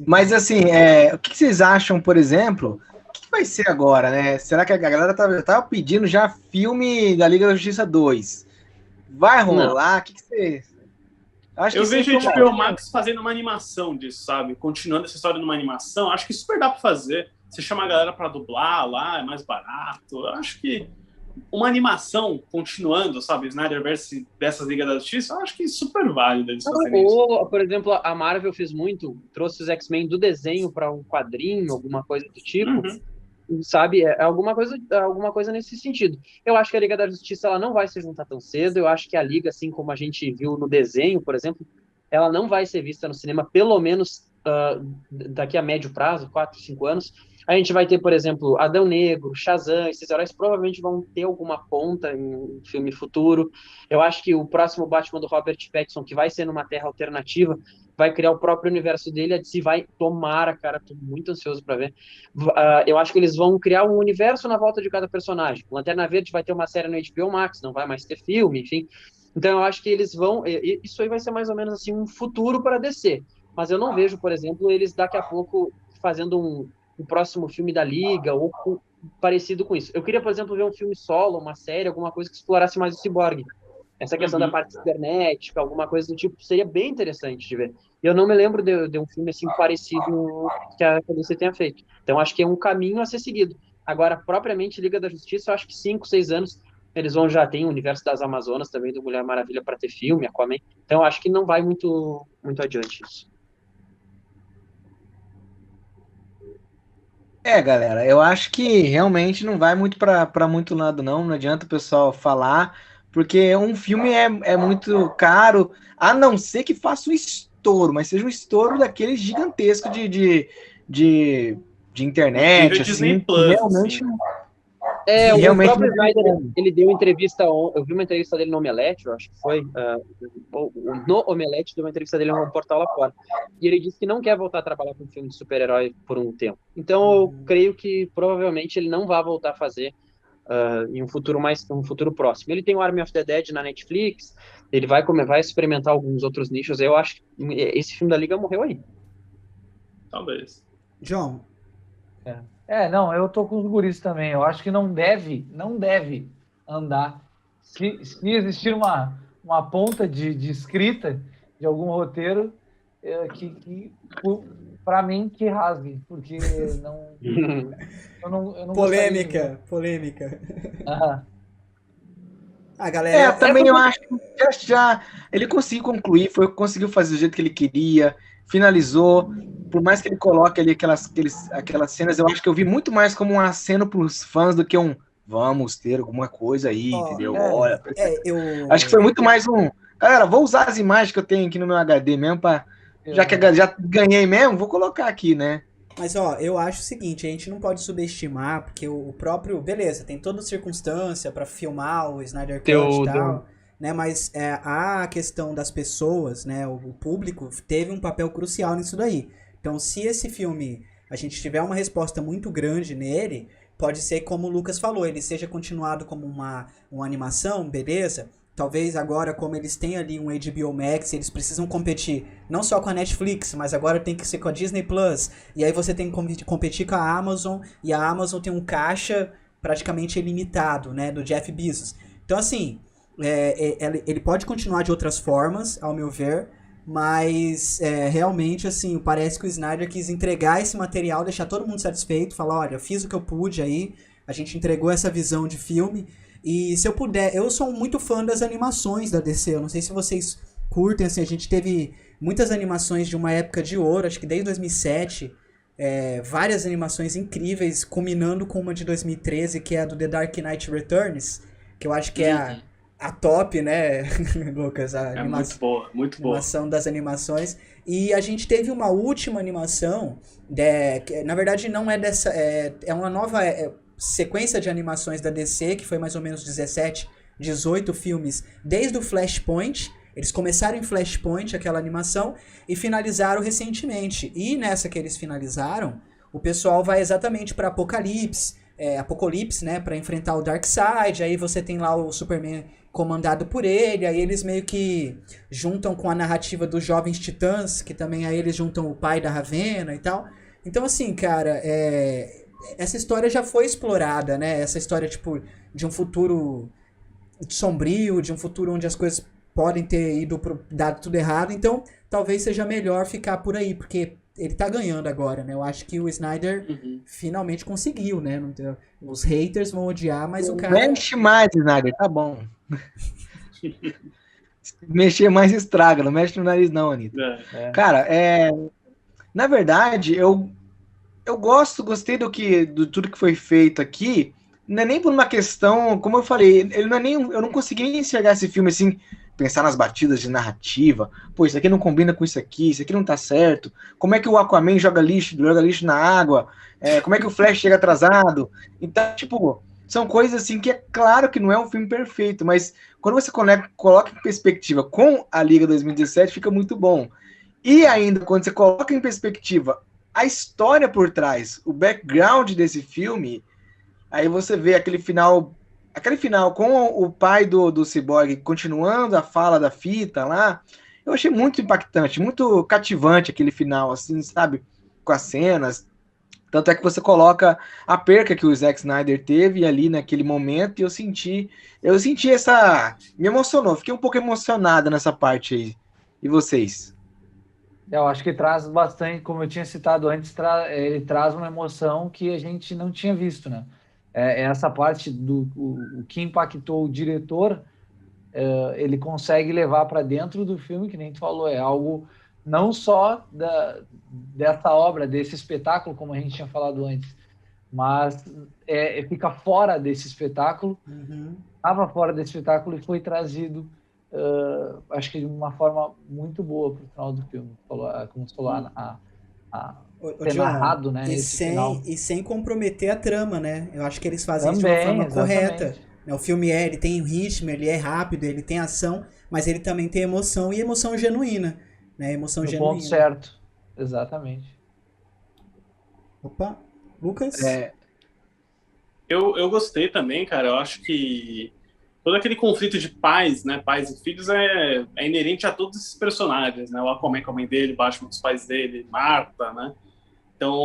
Speaker 2: Mas assim, o que vocês acham, por exemplo, o que vai ser agora, né? Será que a galera tava pedindo já filme da Liga da Justiça 2? Vai rolar? O que vocês...
Speaker 3: Eu vejo a HBO Max fazendo uma animação disso, sabe? Continuando essa história numa animação, acho que super dá pra fazer. Você chama a galera pra dublar lá, é mais barato. Eu acho que uma animação continuando, sabe? Snyderverse dessas Ligas da Justiça, eu acho que é super válido eles fazerem isso.
Speaker 5: Por exemplo, a Marvel fez muito, trouxe os X-Men do desenho para um quadrinho, alguma coisa do tipo. Sabe? Alguma coisa nesse sentido. Eu acho que a Liga da Justiça ela não vai se juntar tão cedo. Eu acho que a Liga, assim como a gente viu no desenho, por exemplo, ela não vai ser vista no cinema, pelo menos daqui a médio prazo, 4, 5 anos. A gente vai ter, por exemplo, Adão Negro, Shazam, esses heróis provavelmente vão ter alguma ponta em um filme futuro. Eu acho que o próximo Batman do Robert Pattinson, que vai ser numa terra alternativa, vai criar o próprio universo dele. A DC vai, tomara, cara, tô muito ansioso para ver. Eu acho que eles vão criar um universo na volta de cada personagem. O Lanterna Verde vai ter uma série no HBO Max, não vai mais ter filme, enfim. Então eu acho que eles vão... Isso aí vai ser mais ou menos assim um futuro para DC. Mas eu não vejo, por exemplo, eles daqui a pouco fazendo um próximo filme da Liga ou parecido com isso. Eu queria, por exemplo, ver um filme solo, uma série, alguma coisa que explorasse mais o Cyborg. Essa questão da parte cibernética, alguma coisa do tipo, seria bem interessante de ver. E eu não me lembro de um filme assim parecido que a DC tenha feito. Então, acho que é um caminho a ser seguido. Agora, propriamente, Liga da Justiça, eu acho que 5, 6 anos, eles vão já ter o universo das Amazonas também, do Mulher Maravilha para ter filme, Aquaman. Então, eu acho que não vai muito adiante isso.
Speaker 2: Galera, eu acho que realmente não vai muito para muito lado, não adianta o pessoal falar, porque um filme é muito caro, a não ser que faça um estouro, mas seja um estouro daqueles gigantesco de internet,
Speaker 3: Nível
Speaker 2: assim,
Speaker 3: Disney
Speaker 2: que
Speaker 3: Plus,
Speaker 2: realmente...
Speaker 3: assim.
Speaker 5: O
Speaker 2: realmente
Speaker 5: próprio
Speaker 2: não tem
Speaker 5: Snyder,
Speaker 2: como.
Speaker 5: ele deu entrevista, eu vi uma entrevista dele no Omelete, eu acho que foi, no Omelete deu uma entrevista dele no portal lá fora, e ele disse que não quer voltar a trabalhar com filme de super-herói por um tempo. Então eu creio que provavelmente ele não vai voltar a fazer em um futuro próximo. Ele tem o Army of the Dead na Netflix, ele vai experimentar alguns outros nichos. Eu acho que esse filme da Liga morreu aí.
Speaker 3: Talvez.
Speaker 1: John,
Speaker 4: Não, eu tô com os guris também. Eu acho que não deve andar. Se existir uma ponta de escrita de algum roteiro, para mim, que rasgue, porque não, eu não
Speaker 1: polêmica.
Speaker 4: Aham.
Speaker 1: A galera.
Speaker 2: Também eu acho que já ele conseguiu concluir, conseguiu fazer do jeito que ele queria, finalizou. Por mais que ele coloque ali aquelas cenas, eu acho que eu vi muito mais como um aceno para os fãs do que vamos ter alguma coisa aí, entendeu? Olha, acho que foi muito mais galera, vou usar as imagens que eu tenho aqui no meu HD mesmo, já que já ganhei mesmo, vou colocar aqui, né?
Speaker 1: Mas, eu acho o seguinte, a gente não pode subestimar, porque o próprio... Beleza, tem toda circunstância pra filmar o Snyder Cut e tal, né? Mas a questão das pessoas, né? O público teve um papel crucial nisso daí. Então, se esse filme, a gente tiver uma resposta muito grande nele, pode ser como o Lucas falou, ele seja continuado como uma animação, beleza? Talvez agora, como eles têm ali um HBO Max, eles precisam competir não só com a Netflix, mas agora tem que ser com a Disney Plus. E aí você tem que competir com a Amazon, e a Amazon tem um caixa praticamente ilimitado, né, do Jeff Bezos. Então, assim, ele pode continuar de outras formas, ao meu ver, mas realmente, assim, parece que o Snyder quis entregar esse material, deixar todo mundo satisfeito, falar, olha, eu fiz o que eu pude aí, a gente entregou essa visão de filme. E se eu puder, eu sou muito fã das animações da DC, eu não sei se vocês curtem, assim, a gente teve muitas animações de uma época de ouro, acho que desde 2007, várias animações incríveis, culminando com uma de 2013, que é a do The Dark Knight Returns, que eu acho que é a top, né, Lucas?
Speaker 3: Muito boa, muito boa.
Speaker 1: Animação das animações. E a gente teve uma última animação, que na verdade não é dessa, é uma nova... sequência de animações da DC, que foi mais ou menos 17, 18 filmes, desde o Flashpoint. Eles começaram em Flashpoint, aquela animação, e finalizaram recentemente. E nessa que eles finalizaram, o pessoal vai exatamente para Apocalipse, né, para enfrentar o Darkseid. Aí você tem lá o Superman comandado por ele, aí eles meio que juntam com a narrativa dos Jovens Titãs, que também aí eles juntam o pai da Ravena e tal. Então, assim, cara, essa história já foi explorada, né? Essa história, tipo, de um futuro sombrio, de um futuro onde as coisas podem ter dado tudo errado. Então, talvez seja melhor ficar por aí, porque ele tá ganhando agora, né? Eu acho que o Snyder finalmente conseguiu, né? Os haters vão odiar, mas o cara...
Speaker 2: Mexe mais, Snyder, tá bom. Mexer mais estraga, não mexe no nariz não, Anitta. Cara, na verdade, eu gostei de tudo que foi feito aqui, não é nem por uma questão, como eu falei, ele não é nem, eu não consegui nem enxergar esse filme assim, pensar nas batidas de narrativa, pô, isso aqui não combina com isso aqui não tá certo, como é que o Aquaman joga lixo na água, como é que o Flash chega atrasado, então, tipo, são coisas assim que é claro que não é um filme perfeito, mas quando você coloca em perspectiva com a Liga 2017, fica muito bom. E ainda, quando você coloca em perspectiva a história por trás, o background desse filme, aí você vê aquele final com o pai do Cyborg continuando a fala da fita lá, eu achei muito impactante, muito cativante aquele final, assim, sabe? Com as cenas. Tanto é que você coloca a perca que o Zack Snyder teve ali naquele momento, e eu senti me emocionou, fiquei um pouco emocionada nessa parte aí. E vocês?
Speaker 4: Eu acho que traz bastante, como eu tinha citado antes, ele traz uma emoção que a gente não tinha visto, né? Essa parte o que impactou o diretor, ele consegue levar para dentro do filme, que nem tu falou, é algo não só dessa obra, desse espetáculo, como a gente tinha falado antes, mas fica fora desse espetáculo, estava fora desse espetáculo e foi trazido acho que de uma forma muito boa pro final do filme. Como você falou, ter
Speaker 1: John,
Speaker 4: narrado, né, esse final.
Speaker 1: E sem comprometer a trama, né? Eu acho que eles fazem isso de
Speaker 4: Também,
Speaker 1: uma forma
Speaker 4: exatamente.
Speaker 1: correta. O filme ele tem ritmo, ele é rápido, ele tem ação, mas ele também tem emoção, e emoção genuína, né? Emoção
Speaker 4: No
Speaker 1: genuína.
Speaker 4: ponto certo. Exatamente.
Speaker 1: Opa, Lucas?
Speaker 3: Eu gostei também, cara. Eu acho que todo aquele conflito de pais, né? Pais e filhos é inerente a todos esses personagens, né? O Aquaman com a mãe dele, o Batman com os pais dele, Marta, né? Então,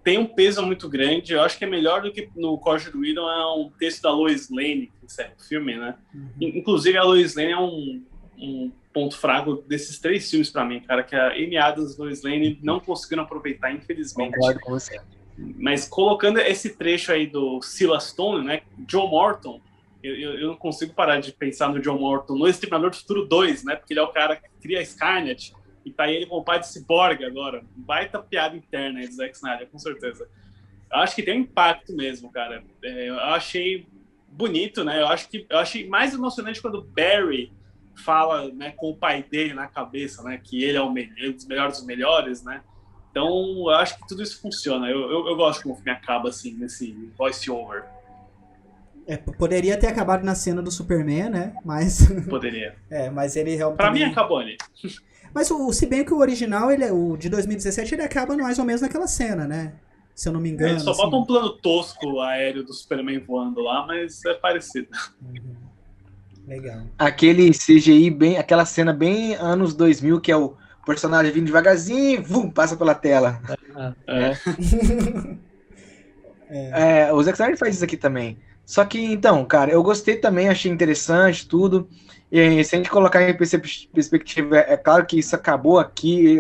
Speaker 3: tem um peso muito grande. Eu acho que é melhor do que no Código do Whedon é um texto da Lois Lane, que encerra o filme, né? Inclusive, a Lois Lane é um ponto fraco desses 3 filmes pra mim, cara, que a Amy Adams e Lois Lane não conseguiram aproveitar, infelizmente.
Speaker 2: Concordo com você.
Speaker 3: Mas colocando esse trecho aí do Silas Stone, né? John Morton, eu não consigo parar de pensar no John Morton no Exterminador do Futuro 2, né? Porque ele é o cara que cria a Skynet e tá aí ele com o pai de Cyborg agora. Baita piada interna aí do Zack Snyder, com certeza. Eu acho que tem um impacto mesmo, cara. Eu achei bonito, né? Eu achei mais emocionante quando o Barry fala, né, com o pai dele na cabeça, né? Que ele é um dos melhores dos melhores, né? Então, eu acho que tudo isso funciona. Eu gosto como o filme acaba, assim, nesse voice-over.
Speaker 1: Poderia ter acabado na cena do Superman, né? Mas...
Speaker 3: Poderia.
Speaker 1: Mas ele realmente...
Speaker 3: Pra mim, acabou ali.
Speaker 1: Mas se bem que o original, o de 2017, ele acaba mais ou menos naquela cena, né? Se eu não me engano.
Speaker 3: Ele só bota um plano tosco aéreo do Superman voando lá, mas é parecido.
Speaker 1: Legal.
Speaker 2: Aquele CGI aquela cena bem anos 2000, que é o personagem vindo devagarzinho, vum, passa pela tela. O Zack Snyder faz isso aqui também. Só que, então, cara, eu gostei também, achei interessante tudo. E se a gente colocar em perspectiva, é claro que isso acabou aqui.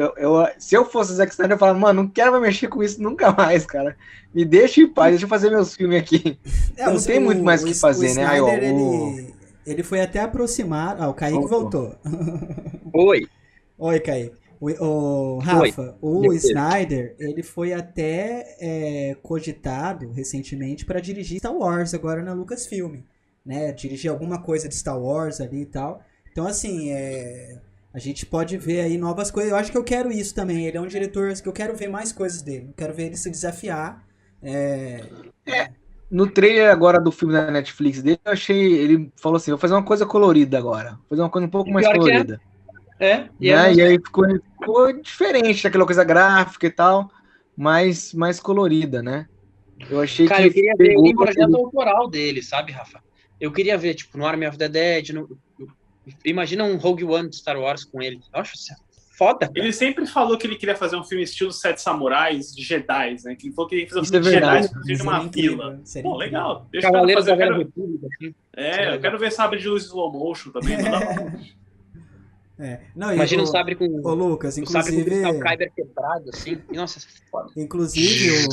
Speaker 2: Se eu fosse o Zack Snyder, eu falava, mano, não quero mexer com isso nunca mais, cara. Me deixa em paz, deixa eu fazer meus filmes aqui. Não tem muito mais o que fazer, né?
Speaker 1: Ele foi até aproximar... o Kaique voltou. Oi, Kaique. Rafa, o Snyder, ele foi até cogitado recentemente para dirigir Star Wars agora na Lucasfilm, né? Dirigir alguma coisa de Star Wars ali e tal. Então, assim, a gente pode ver aí novas coisas. Eu acho que eu quero isso também. Ele é um diretor que eu quero ver mais coisas dele. Eu quero ver ele se desafiar.
Speaker 2: No trailer agora do filme da Netflix dele, eu achei... Ele falou assim, vou fazer uma coisa colorida agora. Vou fazer uma coisa um pouco mais colorida. E aí ficou diferente daquela coisa gráfica e tal, mais colorida, né? Eu achei
Speaker 5: Cara, eu queria ver o projeto autoral dele, sabe, Rafa? Eu queria ver, tipo, no Army of the Dead, imagina um Rogue One de Star Wars com ele. Eu acho isso foda, cara.
Speaker 3: Ele sempre falou que ele queria fazer um filme estilo Sete Samurais de Jedi, né? Que ele falou que ele queria fazer um filme de Jedi inclusive uma fila. Pô, legal. Deixa eu
Speaker 5: Cavaleiros
Speaker 3: fazer.
Speaker 5: da Velha República, assim.
Speaker 3: Eu quero ver sabre de luz slow motion também.
Speaker 1: Não,
Speaker 5: imagina um sabre com...
Speaker 1: Ô, Lucas, inclusive...
Speaker 5: sabre com cristal Kyber quebrado, assim. Nossa, foda.
Speaker 1: Inclusive,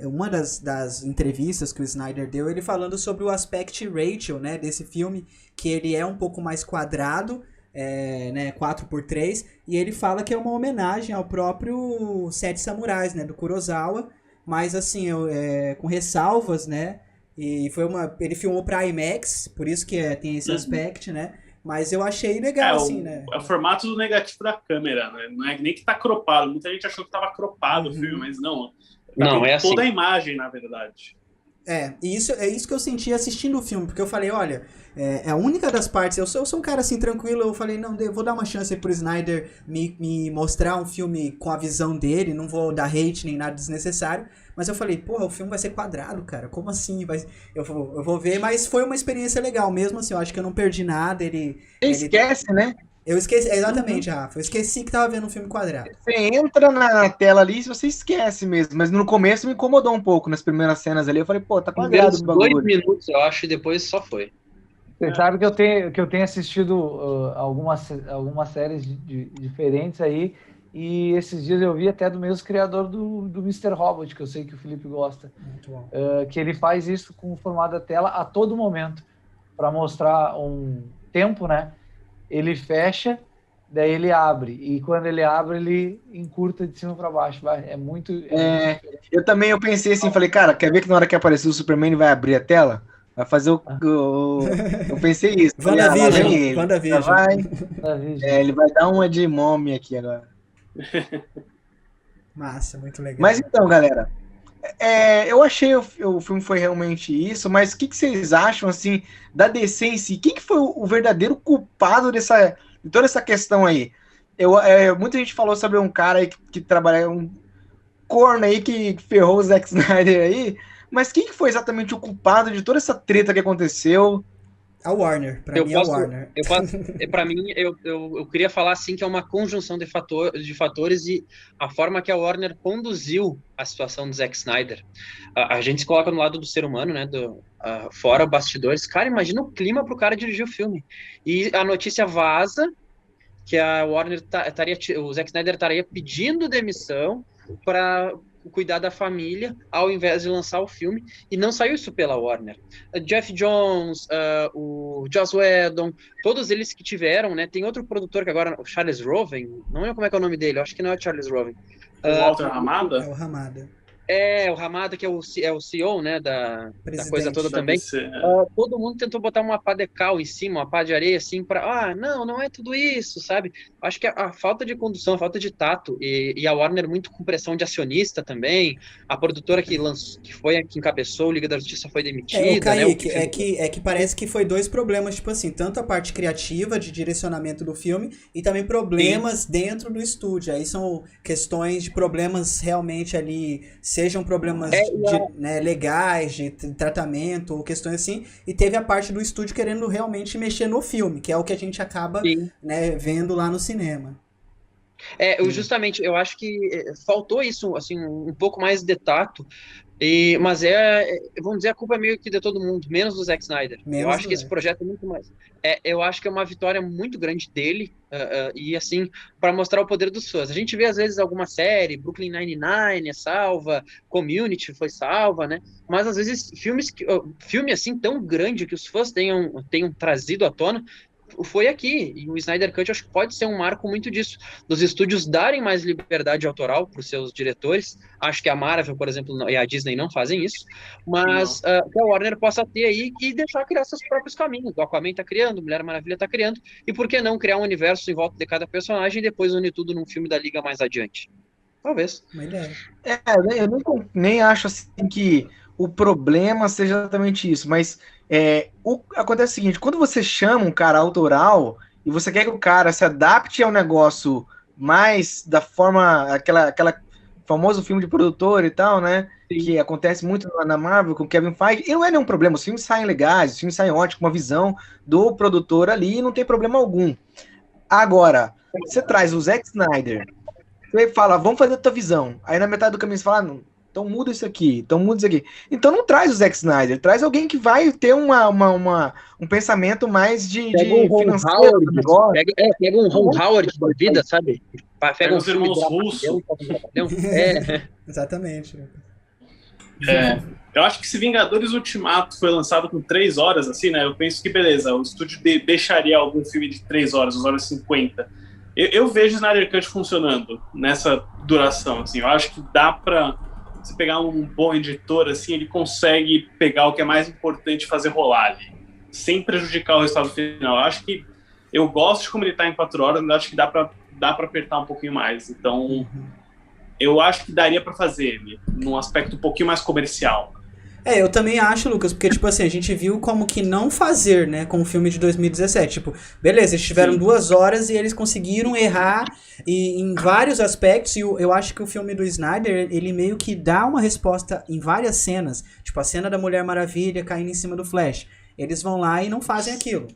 Speaker 1: uma das entrevistas que o Snyder deu, ele falando sobre o aspect ratio, né, desse filme, que ele é um pouco mais quadrado, né, 4x3, e ele fala que é uma homenagem ao próprio Sete Samurais, né, do Kurosawa, mas assim, com ressalvas, né, e ele filmou pra IMAX, por isso que tem esse aspect, né. Mas eu achei legal, assim, né?
Speaker 3: É o formato do negativo da câmera, né? Não é nem que tá cropado. Muita gente achou que tava cropado o filme, mas não.
Speaker 5: Não, é
Speaker 3: toda
Speaker 5: assim.
Speaker 3: a imagem, na verdade.
Speaker 1: E é isso que eu senti assistindo o filme, porque eu falei, olha, é a única das partes, eu sou um cara assim tranquilo, eu falei, não, eu vou dar uma chance aí pro Snyder me mostrar um filme com a visão dele, não vou dar hate nem nada desnecessário, mas eu falei, porra, o filme vai ser quadrado, cara, como assim? Eu vou ver, mas foi uma experiência legal mesmo, assim, eu acho que eu não perdi nada,
Speaker 2: esquece, né?
Speaker 1: Eu esqueci, exatamente, Rafa, eu esqueci que tava vendo um filme quadrado.
Speaker 2: Você entra na tela ali e você esquece mesmo, mas no começo me incomodou um pouco, nas primeiras cenas ali, eu falei, pô, tá quadrado o bagulho.
Speaker 5: 2 minutos, eu acho, e depois só foi.
Speaker 4: Você sabe que eu tenho assistido algumas séries diferentes aí, e esses dias eu vi até do mesmo criador do Mr. Robot, que eu sei que o Felipe gosta.
Speaker 1: Muito bom.
Speaker 4: Que ele faz isso com o formato da tela a todo momento, para mostrar um tempo, né? Ele fecha, daí ele abre, e quando ele abre, ele encurta de cima para baixo. É muito...
Speaker 2: Eu também pensei assim, falei, cara, quer ver que na hora que aparecer o Superman ele vai abrir a tela? Vai fazer eu pensei isso.
Speaker 1: WandaVision.
Speaker 2: Ele vai dar uma de mommy aqui agora.
Speaker 1: Massa, muito legal.
Speaker 2: Mas então, galera, eu achei o filme foi realmente isso, mas o que vocês acham, assim, da DC em si? Quem que foi o verdadeiro culpado de toda essa questão aí? Muita gente falou sobre um cara aí que trabalha, um corno aí que ferrou o Zack Snyder aí, mas quem que foi exatamente o culpado de toda essa treta que aconteceu?
Speaker 1: A Warner, pra mim é a Warner.
Speaker 5: Pra mim, eu queria falar assim que é uma conjunção de fatores e a forma que a Warner conduziu a situação do Zack Snyder. A gente se coloca no lado do ser humano, né, fora bastidores. Cara, imagina o clima pro cara dirigir o filme. E a notícia vaza que a Warner o Zack Snyder estaria pedindo demissão para cuidar da família ao invés de lançar o filme, e não saiu isso pela Warner. Jeff Jones, o Joss Whedon, todos eles que tiveram, né? Tem outro produtor que agora, o Charles Roven, não lembro como é que é o nome dele, eu acho que não é o Charles Roven.
Speaker 3: O Walter Hamada?
Speaker 1: É o Hamada.
Speaker 5: O Hamada, que é o CEO, né, da coisa toda também. Todo mundo tentou botar uma pá de cal em cima, uma pá de areia, assim, não é tudo isso, sabe? Acho que a falta de condução, a falta de tato, e a Warner muito com pressão de acionista também, a produtora que foi a que encabeçou o Liga da Justiça foi demitida,
Speaker 1: Kaique, né? Que parece que foi dois problemas, tipo assim, tanto a parte criativa de direcionamento do filme e também problemas dentro do estúdio. Aí são questões de problemas realmente ali, sejam problemas legais, de tratamento ou questões assim, e teve a parte do estúdio querendo realmente mexer no filme, que é o que a gente acaba, né, vendo lá no cinema.
Speaker 5: Justamente, eu acho que faltou isso, assim, um pouco mais de tato, mas vamos dizer, a culpa é meio que de todo mundo, menos do Zack Snyder. Eu acho que esse projeto é muito mais. Eu acho que é uma vitória muito grande dele, e assim, para mostrar o poder dos fãs. A gente vê, às vezes, alguma série, Brooklyn Nine-Nine é salva, Community foi salva, né? Mas, às vezes, filme assim, tão grande que os fãs tenham trazido à tona, foi aqui, e o Snyder Cut eu acho que pode ser um marco muito disso, dos estúdios darem mais liberdade autoral para os seus diretores. Acho que a Marvel, por exemplo, e a Disney não fazem isso, mas que a Warner possa ter aí e deixar criar seus próprios caminhos. O Aquaman tá criando, Mulher Maravilha tá criando, e por que não criar um universo em volta de cada personagem e depois unir tudo num filme da Liga mais adiante? Talvez.
Speaker 1: Uma ideia.
Speaker 2: Eu nem acho assim que o problema seja exatamente isso, mas acontece o seguinte, quando você chama um cara autoral e você quer que o cara se adapte ao negócio mais da forma, aquela famoso filme de produtor e tal, né, que acontece muito na Marvel com Kevin Feige, e não é nenhum problema, os filmes saem legais, os filmes saem ótimos, com uma visão do produtor ali, e não tem problema algum. Agora, você traz o Zack Snyder, você fala, vamos fazer a tua visão, aí na metade do caminho você fala, não, então muda isso aqui, então não traz o Zack Snyder, traz alguém que vai ter um pensamento mais de financeiro.
Speaker 5: Pega um Ron Howard da vida, sabe?
Speaker 3: Pega os irmãos russos.
Speaker 1: Exatamente.
Speaker 3: Eu acho que se Vingadores Ultimato foi lançado com 3 horas, assim, né? Eu penso que, beleza, o estúdio deixaria algum filme de 3 horas, 2 horas e 50. Eu vejo o Snyder Cut funcionando nessa duração, assim. Eu acho que dá pra você pegar um bom editor, assim, ele consegue pegar o que é mais importante e fazer rolar ali, sem prejudicar o resultado final. Eu acho que eu gosto de como ele tá em 4 horas, mas acho que dá pra apertar um pouquinho mais. Então, eu acho que daria pra fazer ele num aspecto um pouquinho mais comercial.
Speaker 1: Eu também acho, Lucas, porque, tipo assim, a gente viu como que não fazer, né, com o filme de 2017. Tipo, beleza, eles tiveram 2 horas e eles conseguiram errar em vários aspectos, e eu acho que o filme do Snyder, ele meio que dá uma resposta em várias cenas. Tipo, a cena da Mulher Maravilha caindo em cima do Flash. Eles vão lá e não fazem aquilo.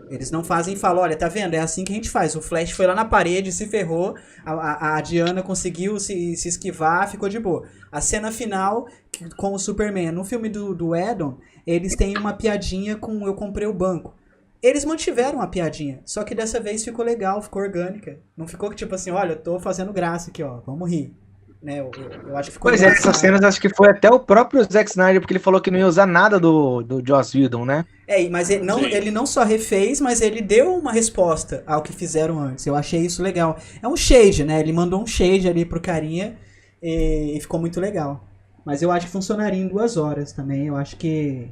Speaker 1: Eles não fazem e falam, olha, tá vendo? É assim que a gente faz. O Flash foi lá na parede, se ferrou, a Diana conseguiu se esquivar, ficou de boa. A cena final com o Superman. No filme do Whedon, eles têm uma piadinha com Eu Comprei o Banco. Eles mantiveram a piadinha, só que dessa vez ficou legal, ficou orgânica. Não ficou tipo assim, olha, eu tô fazendo graça aqui, ó, vamos rir. Né, eu acho que ficou
Speaker 2: essas cenas acho que foi até o próprio Zack Snyder, porque ele falou que não ia usar nada do Joss Whedon, né?
Speaker 1: Mas ele não só refez, mas ele deu uma resposta ao que fizeram antes. Eu achei isso legal. É um shade, né? Ele mandou um shade ali pro carinha e ficou muito legal. Mas eu acho que funcionaria em 2 horas também. Eu acho que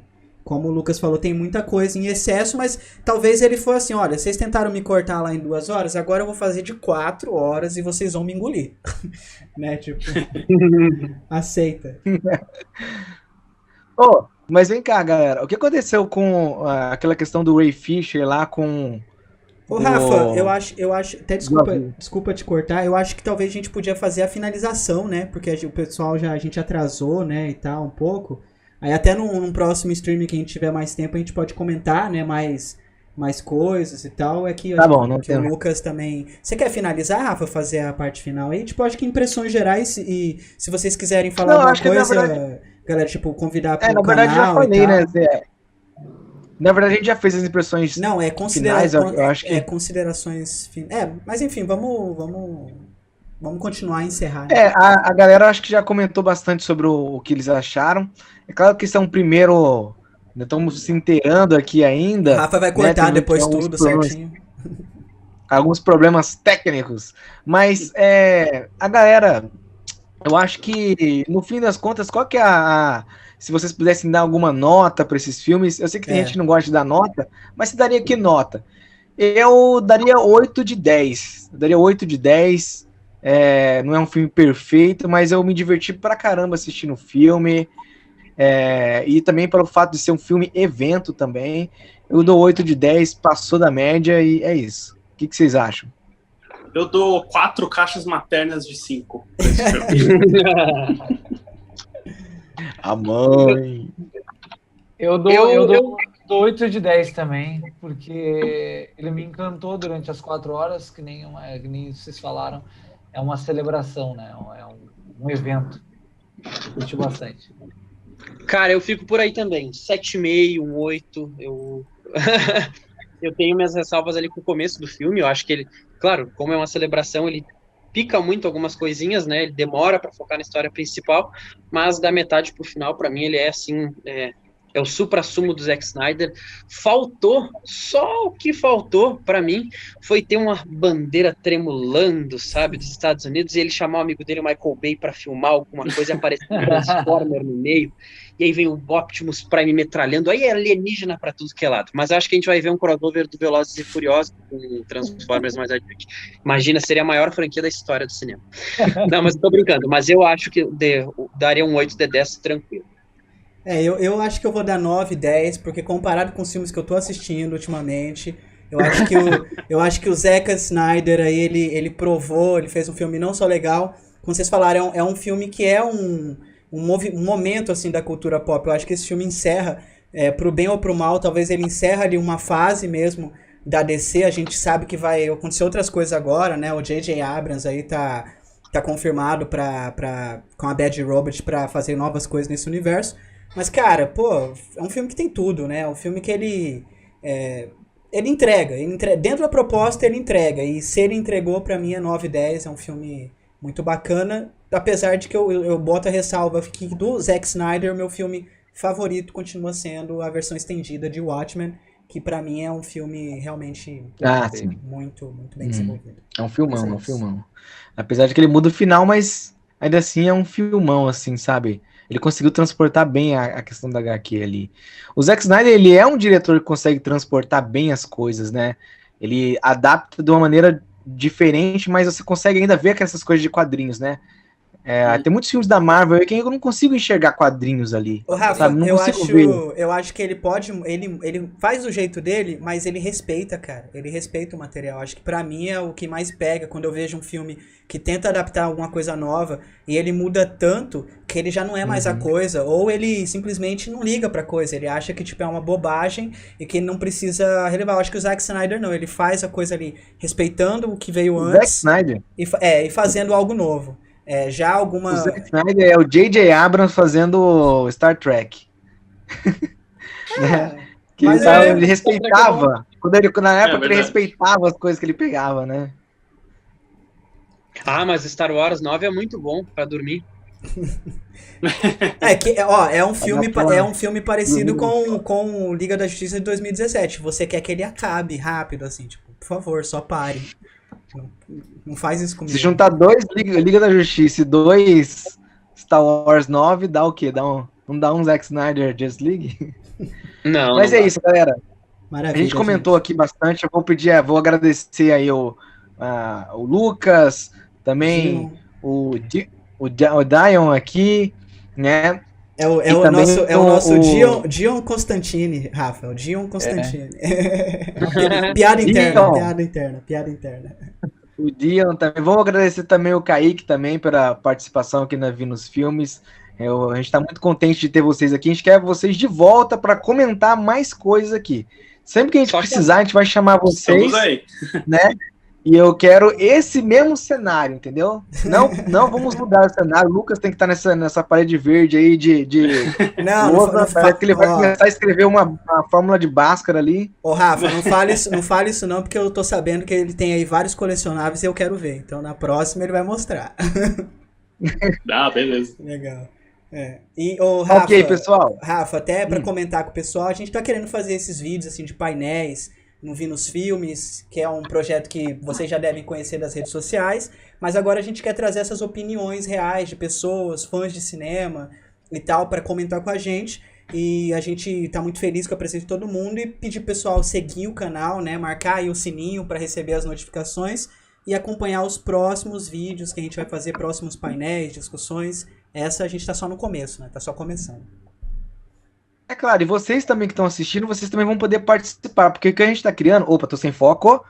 Speaker 1: como o Lucas falou, tem muita coisa em excesso, mas talvez ele for assim, olha, vocês tentaram me cortar lá em 2 horas, agora eu vou fazer de 4 horas e vocês vão me engolir. Né, tipo, aceita.
Speaker 2: Oh, mas vem cá, galera, o que aconteceu com aquela questão do Ray Fisher lá com...
Speaker 1: Ô, Rafa, eu acho, até desculpa te cortar, eu acho que talvez a gente podia fazer a finalização, né, porque o pessoal a gente atrasou, né, e tal, um pouco. Aí até num próximo stream que a gente tiver mais tempo, a gente pode comentar, né, mais coisas e tal. É que,
Speaker 2: tá bom, não
Speaker 1: que o Lucas também... Você quer finalizar, Rafa, fazer a parte final aí? Tipo, acho que impressões gerais e se vocês quiserem falar alguma coisa, verdade... galera, tipo, convidar pro canal.
Speaker 2: Na verdade já falei, né, Zé? Na verdade a gente já fez as impressões.
Speaker 1: Não,
Speaker 2: finais, eu acho que...
Speaker 1: considerações... mas enfim, vamos continuar a encerrar. Né?
Speaker 2: A galera acho que já comentou bastante sobre o que eles acharam. É claro que são primeiro... Estamos se inteirando aqui ainda.
Speaker 1: Rafa vai cortar, né, depois tudo certinho.
Speaker 2: Alguns problemas técnicos. Mas a galera... Eu acho que, no fim das contas, qual que é se vocês pudessem dar alguma nota para esses filmes... Eu sei que tem gente que não gosta de dar nota, mas você daria que nota? Eu daria 8 de 10. Eu daria 8 de 10. Não é um filme perfeito, mas eu me diverti pra caramba assistindo o filme. E também pelo fato de ser um filme evento também. Eu dou 8 de 10, passou da média e é isso. O que vocês acham?
Speaker 3: Eu dou 4 caixas maternas de 5.
Speaker 2: A mãe.
Speaker 4: Eu dou 8 de 10 também, porque ele me encantou durante as 4 horas, que nem vocês falaram. É uma celebração, né? É um evento. Curti bastante.
Speaker 5: Cara, eu fico por aí também. 7,5, 8. Eu tenho minhas ressalvas ali com o começo do filme. Eu acho que ele, claro, como é uma celebração, ele pica muito algumas coisinhas, né? Ele demora para focar na história principal, mas da metade pro final, para mim, ele é assim, é o suprassumo do Zack Snyder. Só o que faltou para mim foi ter uma bandeira tremulando, sabe, dos Estados Unidos, e ele chamar o amigo dele, o Michael Bay, para filmar alguma coisa e aparecer um Transformer no meio. E aí vem o Optimus Prime metralhando, aí é alienígena pra tudo que é lado. Mas acho que a gente vai ver um crossover do Velozes e Furiosos com Transformers mais adiante. Imagina, seria a maior franquia da história do cinema. Não, mas eu tô brincando. Mas eu acho que daria um 8 de 10 tranquilo.
Speaker 1: Eu acho que eu vou dar 9, 10, porque comparado com os filmes que eu tô assistindo ultimamente, eu acho que o Zack Snyder aí, ele provou, ele fez um filme não só legal, como vocês falaram, é um filme que é um momento assim da cultura pop. Eu acho que esse filme encerra, pro bem ou pro mal, talvez ele encerra ali uma fase mesmo da DC. A gente sabe que vai acontecer outras coisas agora, né? O J.J. Abrams aí tá confirmado com a Bad Robot pra fazer novas coisas nesse universo. Mas, cara, pô, é um filme que tem tudo, né? É um filme que ele entrega. Dentro da proposta, ele entrega. E se ele entregou, pra mim, é 9, 10. É um filme muito bacana. Apesar de que eu boto a ressalva que do Zack Snyder, o meu filme favorito continua sendo a versão estendida de Watchmen, que pra mim é um filme realmente muito, muito bem desenvolvido.
Speaker 2: É um filmão, Apesar de que ele muda o final, mas ainda assim é um filmão, assim, sabe? Ele conseguiu transportar bem a questão da HQ ali. O Zack Snyder, ele é um diretor que consegue transportar bem as coisas, né? Ele adapta de uma maneira diferente, mas você consegue ainda ver essas coisas de quadrinhos, né? Tem muitos filmes da Marvel que eu não consigo enxergar quadrinhos ali.
Speaker 1: Ô, Rafa,
Speaker 2: sabe? Não consigo ver.
Speaker 1: Eu acho que ele pode... Ele faz do jeito dele, mas ele respeita, cara. Ele respeita o material. Acho que pra mim é o que mais pega quando eu vejo um filme que tenta adaptar alguma coisa nova e ele muda tanto que ele já não é mais a coisa, ou ele simplesmente não liga pra coisa. Ele acha que tipo, é uma bobagem e que não precisa relevar. Eu acho que o Zack Snyder não. Ele faz a coisa ali respeitando o que veio antes.
Speaker 2: Zack Snyder?
Speaker 1: E fazendo algo novo. Já alguma...
Speaker 2: O Zack Snyder é o J.J. Abrams fazendo Star Trek. Né? Mas ele respeitava. Na época ele respeitava as coisas que ele pegava, né?
Speaker 5: Mas Star Wars 9 é muito bom pra dormir.
Speaker 1: É um filme parecido com Liga da Justiça de 2017. Você quer que ele acabe rápido, assim, tipo, por favor, só pare. Não faz isso comigo.
Speaker 2: Se juntar 2 Liga da Justiça e 2 Star Wars 9, dá o quê? Não dá um Zack Snyder Just League?
Speaker 5: Não,
Speaker 2: Mas
Speaker 5: não
Speaker 2: é
Speaker 5: dá.
Speaker 2: isso, galera.
Speaker 1: Maravilha.
Speaker 2: A gente comentou aqui bastante. Eu vou pedir, vou agradecer aí o Lucas, também
Speaker 1: Dion.
Speaker 2: o Dion aqui, né?
Speaker 1: É o
Speaker 2: E também
Speaker 1: nosso Dion Constantini, Rafa. O Dion Constantini. Piada interna,
Speaker 2: Dion.
Speaker 1: piada interna.
Speaker 2: O Dion também. Vamos agradecer também o Kaique também pela participação aqui na Vi nos Filmes. A gente está muito contente de ter vocês aqui. A gente quer vocês de volta para comentar mais coisas aqui. Sempre que a gente
Speaker 5: Só
Speaker 2: precisar, a gente vai chamar vocês,
Speaker 3: Estamos aí.
Speaker 2: né? E eu quero esse mesmo cenário, entendeu? Não vamos mudar o cenário. O Lucas tem que estar nessa parede verde aí de lousa. Parece que ele vai começar a escrever uma fórmula de Bhaskara ali.
Speaker 1: Ô, Rafa, não fale isso não, porque eu tô sabendo que ele tem aí vários colecionáveis e eu quero ver. Então, na próxima, ele vai mostrar.
Speaker 3: Ah, beleza.
Speaker 1: Legal. E, Rafa,
Speaker 2: Ok, pessoal.
Speaker 1: Rafa, até para comentar com o pessoal, a gente tá querendo fazer esses vídeos assim de painéis no Vi nos Filmes, que é um projeto que vocês já devem conhecer das redes sociais, mas agora a gente quer trazer essas opiniões reais de pessoas, fãs de cinema e tal, para comentar com a gente. E a gente tá muito feliz com a presença de todo mundo e pedir pro pessoal seguir o canal, né, marcar aí o sininho para receber as notificações e acompanhar os próximos vídeos que a gente vai fazer, próximos painéis, discussões. Essa a gente tá só no começo, né? Tá só começando.
Speaker 2: É claro, e vocês também que estão assistindo, vocês também vão poder participar, porque o que a gente está criando... Opa, tô sem foco.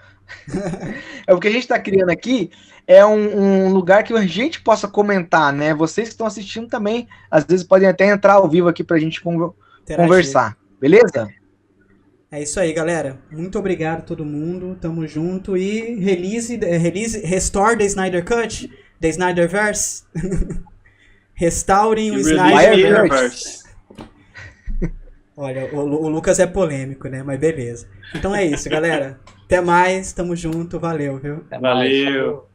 Speaker 2: O que a gente está criando aqui é um lugar que a gente possa comentar, né? Vocês que estão assistindo também, às vezes podem até entrar ao vivo aqui pra gente conversar, beleza?
Speaker 1: É isso aí, galera. Muito obrigado a todo mundo. Tamo junto. E restore the Snyder Cut, the Snyderverse. Restaurem o Snyderverse. Olha, o Lucas é polêmico, né? Mas beleza. Então é isso, galera. Até mais. Tamo junto. Valeu, viu?
Speaker 4: Até mais.
Speaker 3: Valeu.